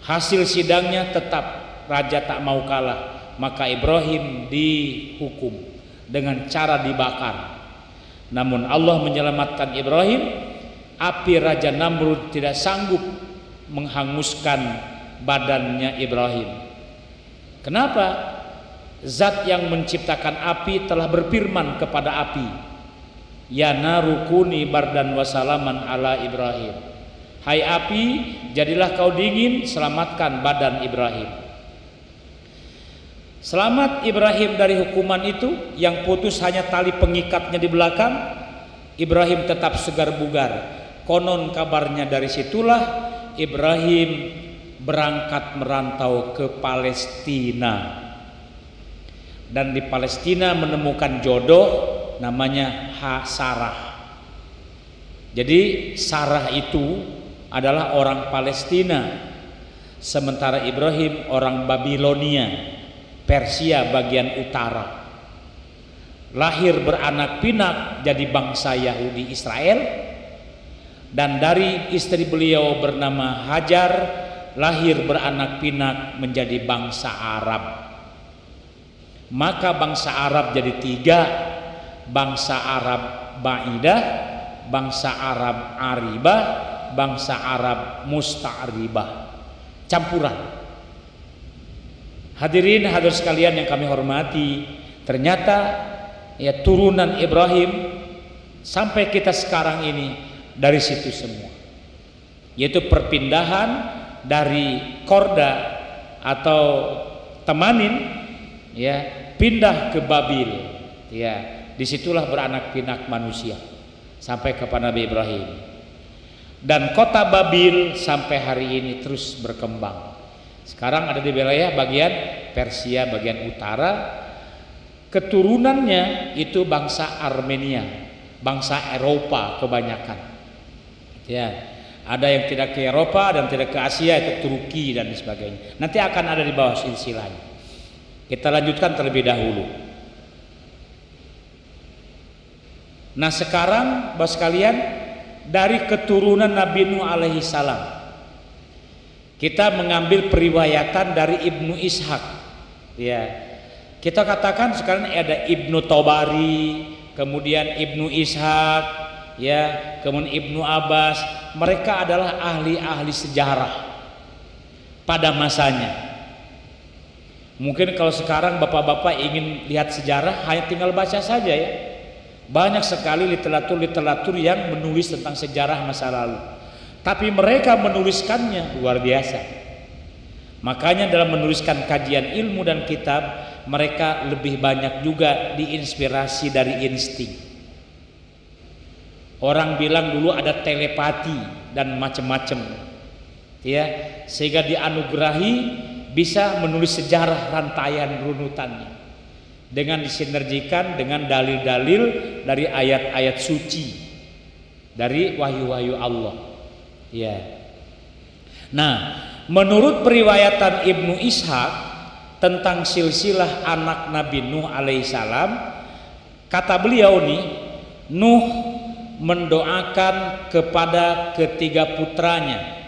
Hasil sidangnya tetap raja tak mau kalah, maka Ibrahim dihukum dengan cara dibakar. Namun Allah menyelamatkan Ibrahim. Api Raja Namrud tidak sanggup menghanguskan badannya Ibrahim. Kenapa? Zat yang menciptakan api telah berfirman kepada api, ya narukuni bardan wasalaman ala Ibrahim. Hai api, jadilah kau dingin, selamatkan badan Ibrahim. Selamat Ibrahim dari hukuman itu, yang putus hanya tali pengikatnya di belakang. Ibrahim tetap segar bugar. Konon kabarnya dari situlah Ibrahim berangkat merantau ke Palestina. Dan di Palestina menemukan jodoh namanya Sarah. Jadi Sarah itu adalah orang Palestina, sementara Ibrahim orang Babilonia, Persia bagian utara. Lahir beranak pinak jadi bangsa Yahudi Israel, dan dari istri beliau bernama Hajar lahir beranak pinak menjadi bangsa Arab. Maka bangsa Arab jadi tiga, bangsa Arab Ba'idah, bangsa Arab Aribah, bangsa Arab Musta'ribah, campuran. Hadirin hadirat sekalian yang kami hormati, ternyata ya turunan Ibrahim sampai kita sekarang ini dari situ semua, yaitu perpindahan dari Korda atau Temanin ya pindah ke Babil ya, disitulah beranak pinak manusia sampai kepada Nabi Ibrahim, dan kota Babil sampai hari ini terus berkembang. Sekarang ada di wilayah bagian Persia bagian utara, keturunannya itu bangsa Armenia, bangsa Eropa kebanyakan ya. Ada yang tidak ke Eropa dan tidak ke Asia, itu Turki dan sebagainya. Nanti akan ada di bawah silsilahnya. Kita lanjutkan terlebih dahulu. Nah sekarang Bapak sekalian, dari keturunan Nabi Nuh alaihi salam, kita mengambil periwayatan dari Ibnu Ishaq ya. Kita katakan sekarang ada Ibnu Tobari, kemudian Ibnu Ishaq ya, kemudian Ibnu Abbas. Mereka adalah ahli-ahli sejarah pada masanya. Mungkin kalau sekarang bapak-bapak ingin lihat sejarah, hanya tinggal baca saja ya. Banyak sekali literatur-literatur yang menulis tentang sejarah masa lalu, tapi mereka menuliskannya luar biasa. Makanya dalam menuliskan kajian ilmu dan kitab, mereka lebih banyak juga diinspirasi dari insting. Orang bilang dulu ada telepati dan macam-macam ya, sehingga dianugerahi bisa menulis sejarah rantaian runutannya dengan disinergikan dengan dalil-dalil dari ayat-ayat suci dari wahyu-wahyu Allah ya. Nah menurut periwayatan Ibnu Ishaq tentang silsilah anak Nabi Nuh alaihissalam, kata beliau nih, Nuh mendoakan kepada ketiga putranya,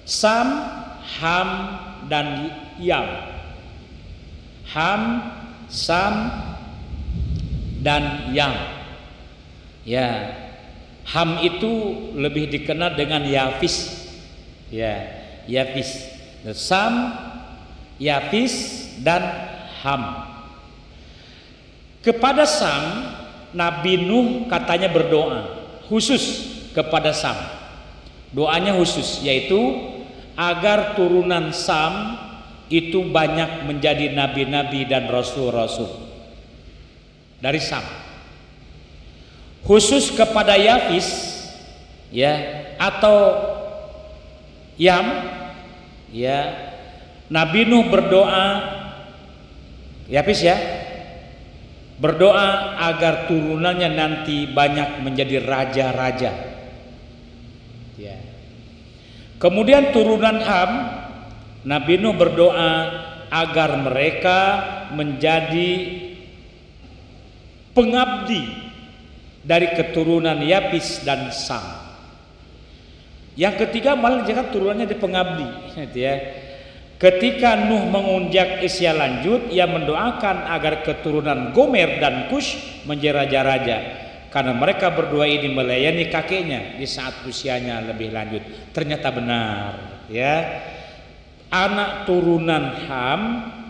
Sam, Ham, dan Yam. Ham, Sam, dan Yam ya. Ham itu lebih dikenal dengan Yafis ya, Yafis. Sam, Yafis, dan Ham. Kepada Sam, Nabi Nuh katanya berdoa khusus kepada Sam. Doanya khusus, yaitu agar turunan Sam itu banyak menjadi nabi-nabi dan rasul-rasul dari Sam. Khusus kepada Yafis ya atau Yam ya, Nabi Nuh berdoa, Yafis ya, berdoa agar turunannya nanti banyak menjadi raja-raja ya. Kemudian turunan Ham, Nabi Nuh berdoa agar mereka menjadi pengabdi dari keturunan Yafis dan Sam. Yang ketiga malah jangan turunannya di pengabdi ya. Ketika Nuh menginjak usia lanjut, ia mendoakan agar keturunan Gomer dan Kush menjadi raja-raja, karena mereka berdua ini melayani kakeknya di saat usianya lebih lanjut. Ternyata benar ya, anak turunan Ham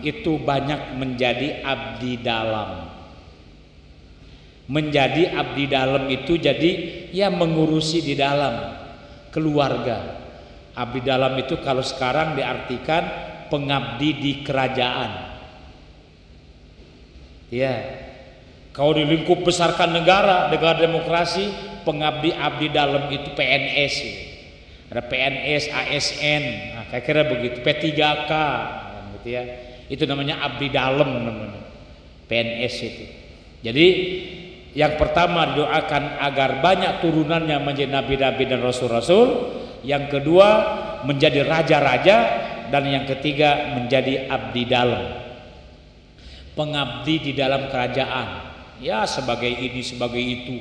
itu banyak menjadi abdi dalam. Menjadi abdi dalam itu jadi ya mengurusi di dalam keluarga. Abdi dalam itu kalau sekarang diartikan pengabdi di kerajaan ya. Kalau di lingkup besarkan negara demokrasi, pengabdi abdi dalam itu PNS ya. Ada PNS, ASN, nah, kira-kira begitu, P3K gitu ya. Itu namanya abdi dalam namanya, PNS itu. Jadi yang pertama didoakan agar banyak turunannya menjadi nabi-nabi dan rasul-rasul, yang kedua menjadi raja-raja, dan yang ketiga menjadi abdi dalam, pengabdi di dalam kerajaan ya, sebagai ini sebagai itu,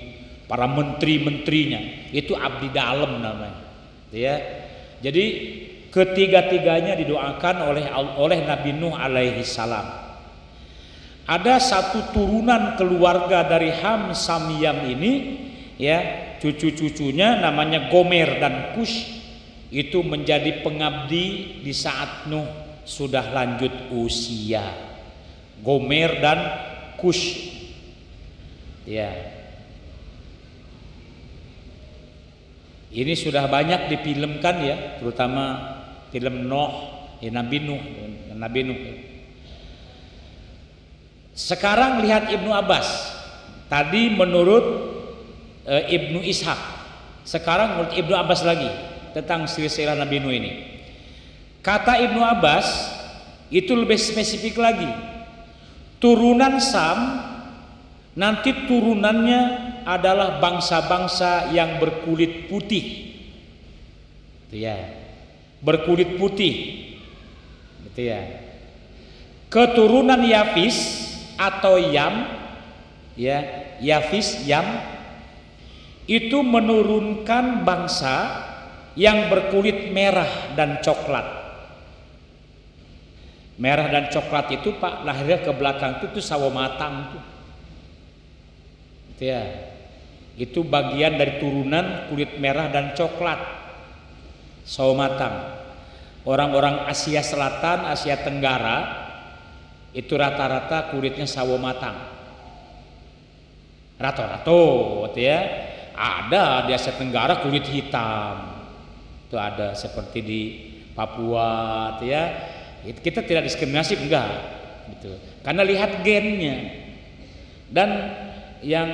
para menteri-menterinya itu abdi dalam namanya ya. Jadi ketiga-tiganya didoakan oleh Nabi Nuh alaihi salam. Ada satu turunan keluarga dari Ham, Sam, Yam ini ya, cucu-cucunya namanya Gomer dan Kush, itu menjadi pengabdi di saat Nuh sudah lanjut usia. Gomer dan Kush, ya. Ini sudah banyak difilmkan ya, terutama film Nabi Nuh. Sekarang lihat Ibnu Abbas. Tadi menurut Ibnu Ishaq, sekarang menurut Ibnu Abbas lagi tentang silsilah Nabi Nuh ini. Kata Ibnu Abbas itu lebih spesifik lagi. Turunan Sam nanti turunannya adalah bangsa-bangsa yang berkulit putih, gitu ya, berkulit putih, gitu ya. Keturunan Yafis atau Yam, ya, Yafis, Yam, itu menurunkan bangsa yang berkulit merah dan coklat. Merah dan coklat itu Pak, lahirnya ke belakang itu sawo matang tuh. Ya, itu bagian dari turunan kulit merah dan coklat, sawo matang. Orang-orang Asia Selatan, Asia Tenggara itu rata-rata kulitnya sawo matang, rata-rata, ya. Ada di Asia Tenggara kulit hitam, itu ada seperti di Papua, ya. Kita tidak diskriminasi, enggak, gitu. Karena lihat gennya. Dan yang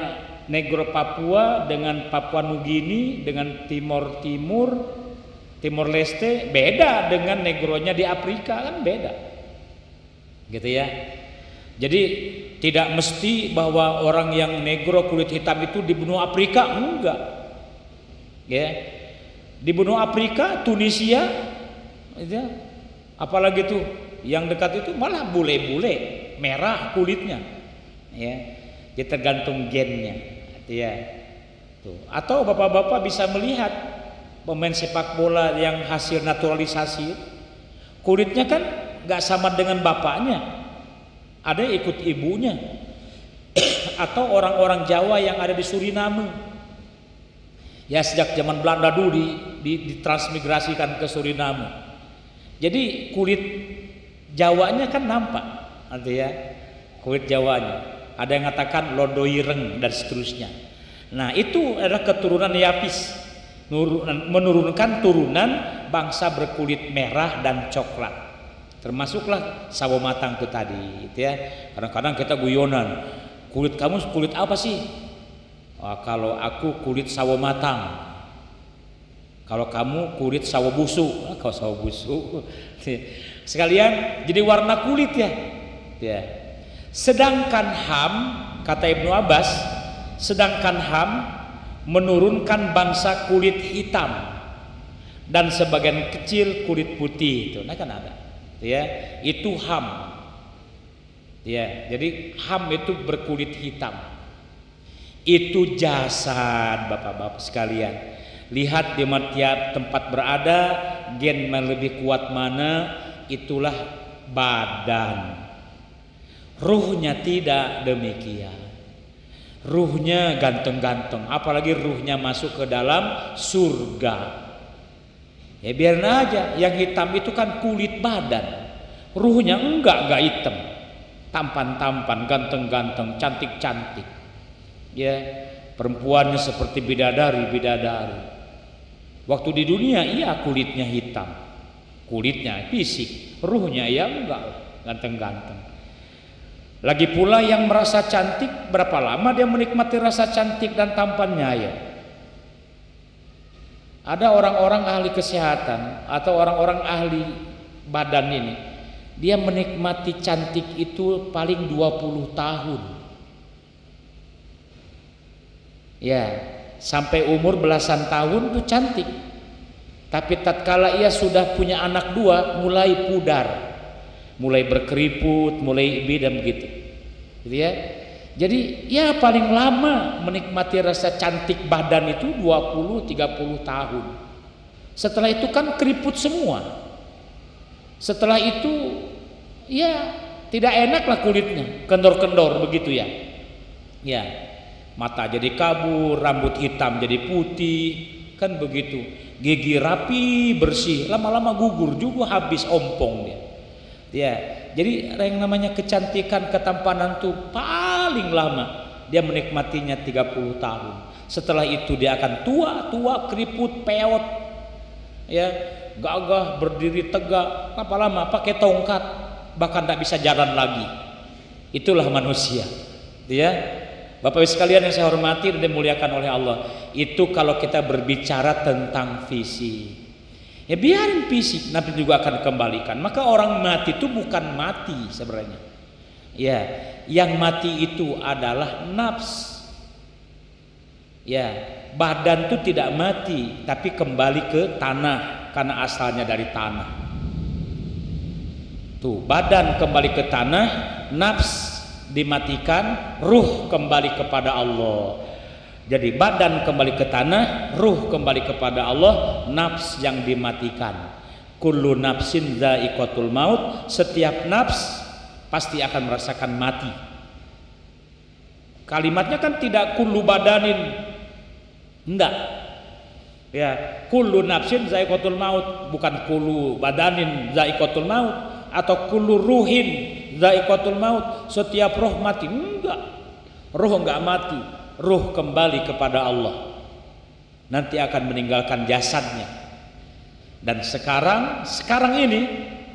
Negro Papua dengan Papua Nugini dengan Timor Leste beda dengan negronya di Afrika, kan beda, gitu ya. Jadi tidak mesti bahwa orang yang negro kulit hitam itu di benua Afrika, enggak, ya. Di benua Afrika, Tunisia, ya, apalagi tuh yang dekat itu malah bule-bule merah kulitnya, ya. Jadi tergantung gennya, ya. Tuh. Atau bapak-bapak bisa melihat pemain sepak bola yang hasil naturalisasi, kulitnya kan nggak sama dengan bapaknya, ada yang ikut ibunya. Atau orang-orang Jawa yang ada di Suriname, ya sejak zaman Belanda dulu ditransmigrasikan ke Suriname. Jadi kulit Jawanya kan nampak, artinya kulit Jawanya. Ada yang mengatakan lodoireng dan seterusnya. Nah, itu adalah keturunan Yafis, menurunkan turunan bangsa berkulit merah dan coklat. Termasuklah sawo matang itu tadi, gitu ya. Kadang-kadang kita guyonan, kulit kamu kulit apa sih? Kalau aku kulit sawo matang. Kalau kamu kulit sawo busuk. Kalau sawo busuk. Sekalian jadi warna kulit ya. Ya. Sedangkan Ham, kata Ibnu Abbas, sedangkan Ham menurunkan bangsa kulit hitam dan sebagian kecil kulit putih itu. Nah kan ada, ya, itu Ham, ya. Jadi Ham itu berkulit hitam. Itu jasad, bapak-bapak sekalian. Lihat di tiap tempat berada, gen yang lebih kuat mana, itulah badan. Ruhnya tidak demikian. Ruhnya ganteng-ganteng, apalagi ruhnya masuk ke dalam surga. Ya biarin aja, yang hitam itu kan kulit badan. Ruhnya enggak hitam. Tampan-tampan, ganteng-ganteng, cantik-cantik. Ya, perempuannya seperti bidadari. Waktu di dunia iya kulitnya hitam. Kulitnya fisik, ruhnya ya enggak ganteng-ganteng. Lagi pula yang merasa cantik, berapa lama dia menikmati rasa cantik dan tampannya ya? Ada orang-orang ahli kesehatan atau orang-orang ahli badan ini, dia menikmati cantik itu paling 20 tahun. Ya, sampai umur belasan tahun tuh cantik. Tapi tatkala ia sudah punya anak 2, mulai pudar. Mulai berkeriput, mulai bidam gitu. Gitu ya. Jadi ya paling lama menikmati rasa cantik badan itu 20-30 tahun. Setelah itu kan keriput semua. Setelah itu ya tidak enak lah kulitnya, kendor-kendor begitu ya. Ya. Mata jadi kabur, rambut hitam jadi putih, kan begitu. Gigi rapi, bersih, lama-lama gugur juga, habis ompong dia. Ya, jadi yang namanya kecantikan, ketampanan tuh paling lama dia menikmatinya 30 tahun. Setelah itu dia akan tua, keriput, peot, ya, gagah, berdiri tegak, lama-lama pakai tongkat, bahkan tidak bisa jalan lagi. Itulah manusia, ya. Bapak Ibu sekalian yang saya hormati dan dimuliakan oleh Allah, itu kalau kita berbicara tentang fisik, ya biarin fisik, nanti juga akan dikembalikan. Maka orang mati itu bukan mati sebenarnya, ya, yang mati itu adalah nafs. Ya, badan itu tidak mati, tapi kembali ke tanah karena asalnya dari tanah. Tuh, badan kembali ke tanah, nafs dimatikan, ruh kembali kepada Allah. Jadi badan kembali ke tanah, ruh kembali kepada Allah, nafs yang dimatikan. Kullu nafsin dha'iqatul maut, setiap nafs pasti akan merasakan mati. Kalimatnya kan tidak kullu badanin, enggak. Ya, kullu nafsin dha'iqatul maut, bukan kullu badanin dha'iqatul maut atau kullu ruhin dha'iqatul maut, setiap roh mati. Enggak, roh enggak mati, roh kembali kepada Allah, nanti akan meninggalkan jasadnya. Dan sekarang ini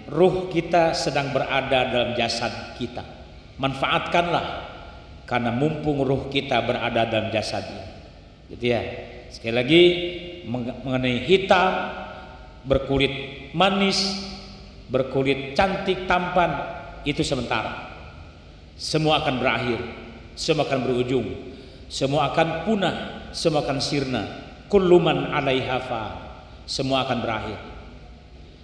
ruh kita sedang berada dalam jasad kita. Manfaatkanlah, karena mumpung ruh kita berada dalam jasadnya, gitu ya. Sekali lagi, mengenai hitam, berkulit manis, berkulit cantik tampan, itu sementara. Semua akan berakhir, semua akan berujung, semua akan punah, semua akan sirna. Kullu man 'alaiha fan, semua akan berakhir.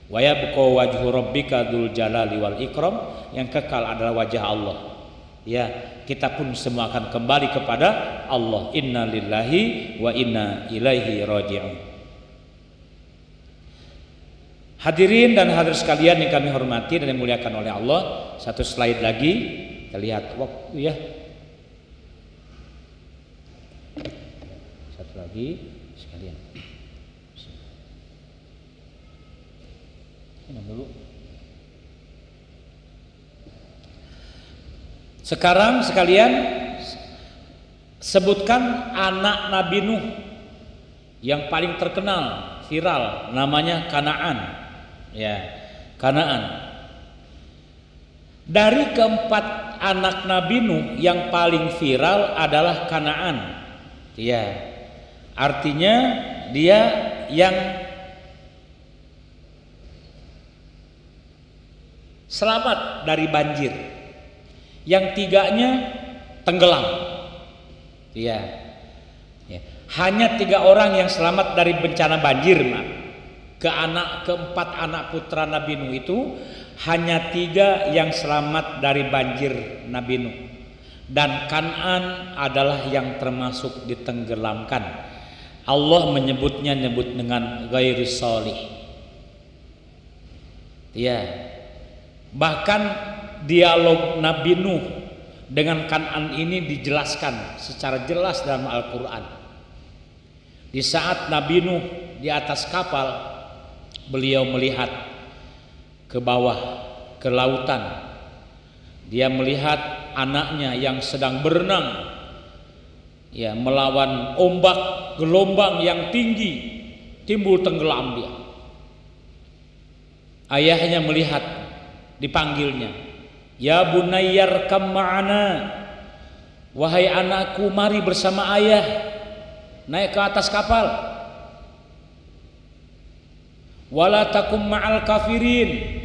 Wa yabqa wajhu rabbika dzul jalali wal ikram, yang kekal adalah wajah Allah. Ya, kita pun semua akan kembali kepada Allah. Inna lillahi wa inna ilaihi raji'un. Hadirin dan hadirat sekalian yang kami hormati dan dimuliakan oleh Allah, satu slide lagi, kita lihat waktu ya. Satu lagi sekalian. Ini dulu. Sekarang sekalian sebutkan anak Nabi Nuh yang paling terkenal, viral, namanya Kanaan. Ya, Kanaan. Dari keempat anak Nabi Nuh yang paling viral adalah Kanaan. Ya, artinya dia yang selamat dari banjir. Yang tiganya tenggelam. Ya. Hanya 3 orang yang selamat dari bencana banjir, Mak. Keempat anak putra Nabi Nuh itu hanya 3 yang selamat dari banjir Nabi Nuh. Dan Kanaan adalah yang termasuk ditenggelamkan. Allah nyebut dengan ghairi sholih. Ya. Bahkan dialog Nabi Nuh dengan Kanaan ini dijelaskan secara jelas dalam Al-Quran. Di saat Nabi Nuh di atas kapal, beliau melihat ke bawah, ke lautan. Dia melihat anaknya yang sedang berenang, ya, melawan ombak, gelombang yang tinggi, timbul tenggelam dia. Ayahnya melihat, dipanggilnya, ya bunayyar kam ma'ana, wahai anakku, mari bersama ayah naik ke atas kapal. Wala takum ma'al kafirin,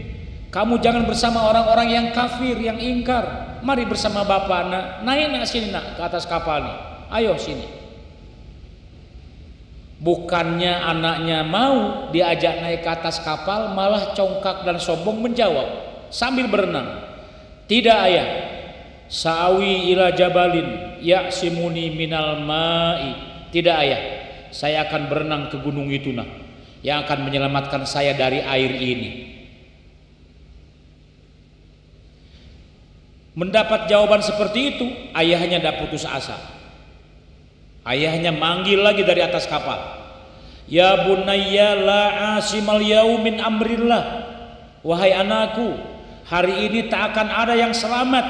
kamu jangan bersama orang-orang yang kafir, yang ingkar. Mari bersama bapak, naik sini nak ke atas kapal nih, ayo sini. Bukannya anaknya mau diajak naik ke atas kapal, malah congkak dan sombong menjawab sambil berenang, tidak ayah, sa'awi ila jabalin ya'simuni minal ma'i, tidak ayah, saya akan berenang ke gunung itu nah, yang akan menyelamatkan saya dari air ini. Mendapat jawaban seperti itu, ayahnya tidak putus asa. Ayahnya manggil lagi dari atas kapal. Ya bunayya la asimal yaumin amrillah. Wahai anakku, hari ini tak akan ada yang selamat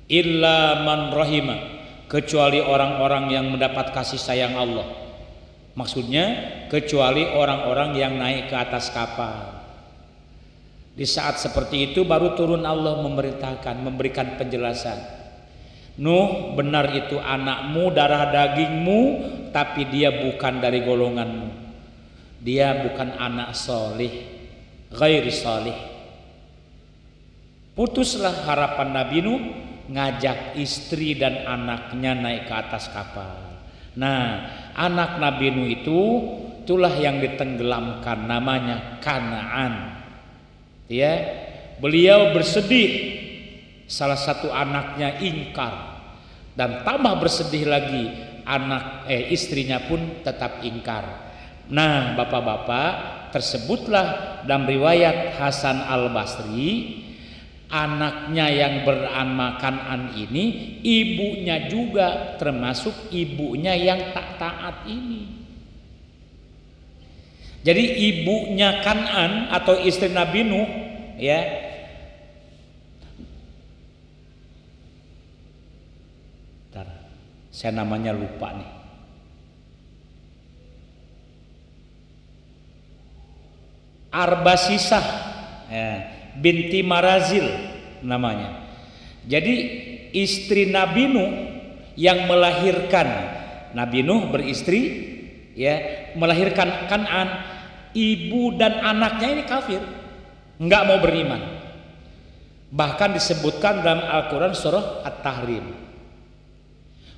illa man rahima, kecuali orang-orang yang mendapat kasih sayang Allah. Maksudnya kecuali orang-orang yang naik ke atas kapal. Di saat seperti itu baru turun Allah memerintahkan, memberikan penjelasan. Nuh, benar itu anakmu, darah dagingmu, tapi dia bukan dari golonganmu. Dia bukan anak solih, ghairi solih. Putuslah harapan Nabi Nuh ngajak istri dan anaknya naik ke atas kapal. Nah, anak Nabi Nuh itulah yang ditenggelamkan, namanya Kanaan. Ya, beliau bersedih. Salah satu anaknya ingkar, dan tambah bersedih lagi istrinya pun tetap ingkar. Nah, bapak-bapak, tersebutlah dalam riwayat Hasan Al-Basri, anaknya yang bernama Kan'an ini ibunya juga termasuk ibunya yang tak taat ini. Jadi ibunya Kan'an atau istri Nabi Nuh, ya, saya namanya lupa nih. Arbasisah ya, binti Marazil namanya. Jadi istri Nabi Nuh yang melahirkan, Nabi Nuh beristri ya, melahirkan Kan'an, ibu dan anaknya ini kafir, nggak mau beriman. Bahkan disebutkan dalam Al-Quran surah At-Tahrim,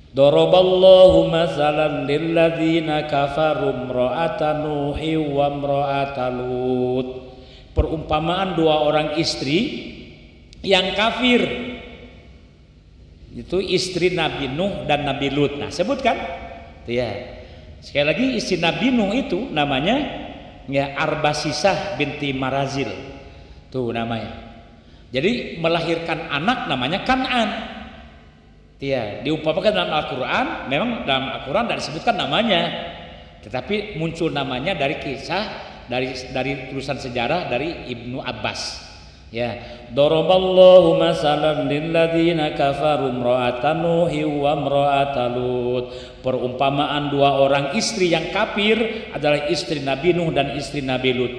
Daraballahu masalan lilladzina kafaru imra'ata Nuhi wa imra'ata Lut. Perumpamaan dua orang istri yang kafir, itu istri Nabi Nuh dan Nabi Lut. Nah, sebutkan ya. Sekali lagi, istri Nabi Nuh itu namanya ya Arbasisah binti Marazil. Tuh namanya. Jadi melahirkan anak namanya Kan'an. Ya, diumpamakan dalam Al-Quran, memang dalam Al-Quran tidak disebutkan namanya, tetapi muncul namanya dari kisah, dari tulisan sejarah dari Ibnu Abbas. Ya, daraballahu masalan lilladzina kafaru imra'ata Nuhi wa imra'ata Lut. Perumpamaan dua orang istri yang kafir adalah istri Nabi Nuh dan istri Nabi Lut.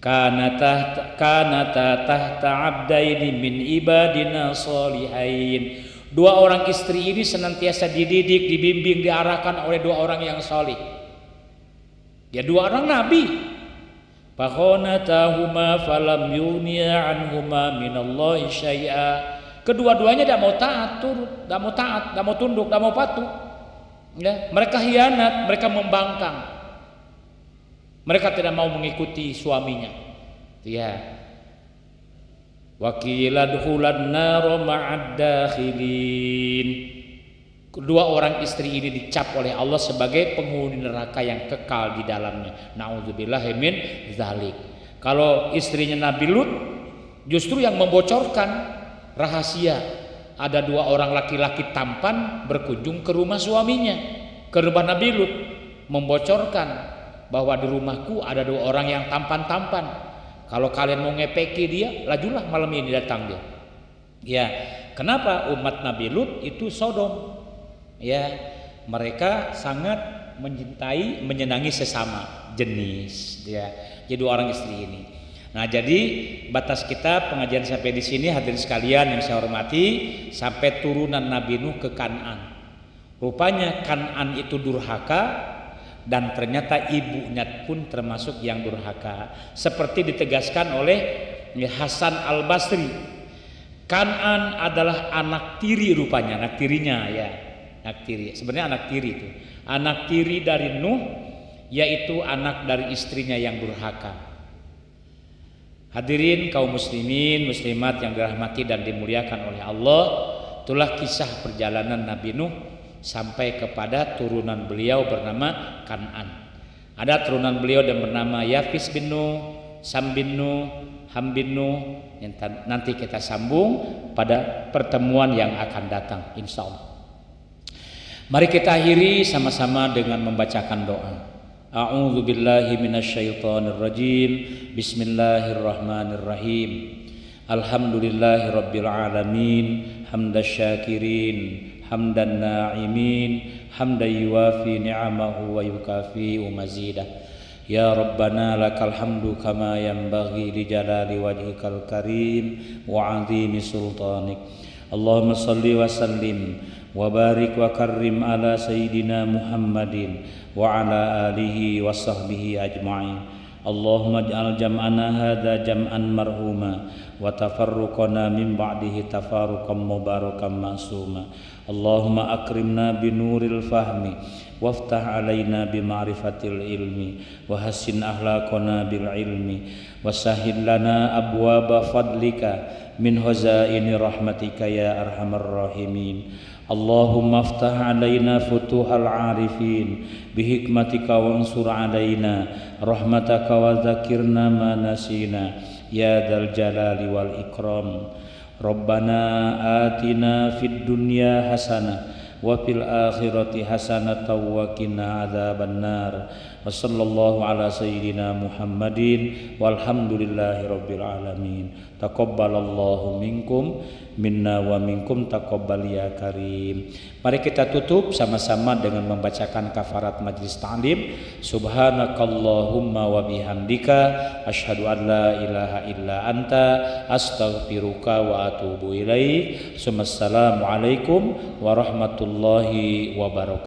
Kanata tahta abdaini min ibadina solihain. Dua orang istri ini senantiasa dididik, dibimbing, diarahkan oleh dua orang yang solih. Ya, dua orang nabi. Fakhonatahuma falam yughniya anhuma minallahi syai'a. Kedua-duanya tidak mau taat, tidak mau tunduk, tidak mau patuh. Ya, mereka hianat, mereka membangkang. Mereka tidak mau mengikuti suaminya. Ya. Wa qila dukhulan nar ma'ad dakhilin. Kedua orang istri ini dicap oleh Allah sebagai penghuni neraka yang kekal di dalamnya. Nauzubillahi min dzalik. Kalau istrinya Nabi Lut justru yang membocorkan rahasia. Ada dua orang laki-laki tampan berkunjung ke rumah suaminya, ke rumah Nabi Lut, membocorkan bahwa di rumahku ada dua orang yang tampan-tampan. Kalau kalian mau ngepeki dia, lajulah malam ini datang dia. Ya, kenapa umat Nabi Lut itu Sodom? Ya, mereka sangat mencintai, menyenangi sesama jenis. Ya, jadi dua orang istri ini. Nah, jadi batas kita pengajian sampai di sini, hadirin sekalian yang saya hormati, sampai turunan Nabi Nuh ke Kan'an. Rupanya Kan'an itu durhaka. Dan ternyata ibunya pun termasuk yang durhaka, seperti ditegaskan oleh Hasan Al-Basri. Kan'an adalah anak tiri rupanya, anak tirinya ya, anak tiri. Sebenarnya anak tiri itu, anak tiri dari Nuh, yaitu anak dari istrinya yang durhaka. Hadirin kaum muslimin, muslimat yang dirahmati dan dimuliakan oleh Allah, itulah kisah perjalanan Nabi Nuh sampai kepada turunan beliau bernama Kan'an. Ada turunan beliau yang bernama Yafis bin Nuh, Sam bin Nuh, Ham bin Nuh, yang nanti kita sambung pada pertemuan yang akan datang, insya Allah. Mari kita akhiri sama-sama dengan membacakan doa. A'udzu billahi minasyaitonir rajim. Bismillahirrahmanirrahim. Alhamdulillahirabbil alamin, hamdasyakirin, hamdan na'imin, hamdan yuwafi ni'amahu wa yukafi'u mazidah. Ya Rabbana lakal hamdu kama yanbaghi li jalali wajhikal karim wa 'azimi sultanik. Allahumma salli wa sallim wa barik wa karrim ala sayyidina Muhammadin wa ala alihi wa sahbihi ajma'in. Allahumma ij'al jam'ana hadza jam'an marhuma wa tafarruqana min ba'dihi tafarruqan mubarakan ma'suma. Allahumma akrimna bi nuril fahmi waftah alaina bi ma'rifatil ilmi wa hassin akhlaqana bil ilmi wa sahhil lana abwaba fadlika min hazaini rahmatika ya arhamar rahimin. Allahumma aftah alaina futuhal arifin bihikmatika wansur alaina rahmataka wa dzakirna ma nasina ya dzal jalali wal ikram. Rabbana atina fid dunya hasanah wa fil akhirati hasanatan wa qina adzabannar. Wa sallallahu ala sayyidina Muhammadin walhamdulillahi rabbil alamin. Taqabbalallahu minkum minna wa minkum taqabbal ya karim. Mari kita tutup sama-sama dengan membacakan kafarat majlis ta'lim. Subhanakallahumma wa bihamdika asyhadu an la ilaha illa anta astaghfiruka wa atubu ilaik. Assalamualaikum warahmatullahi wabarakatuh.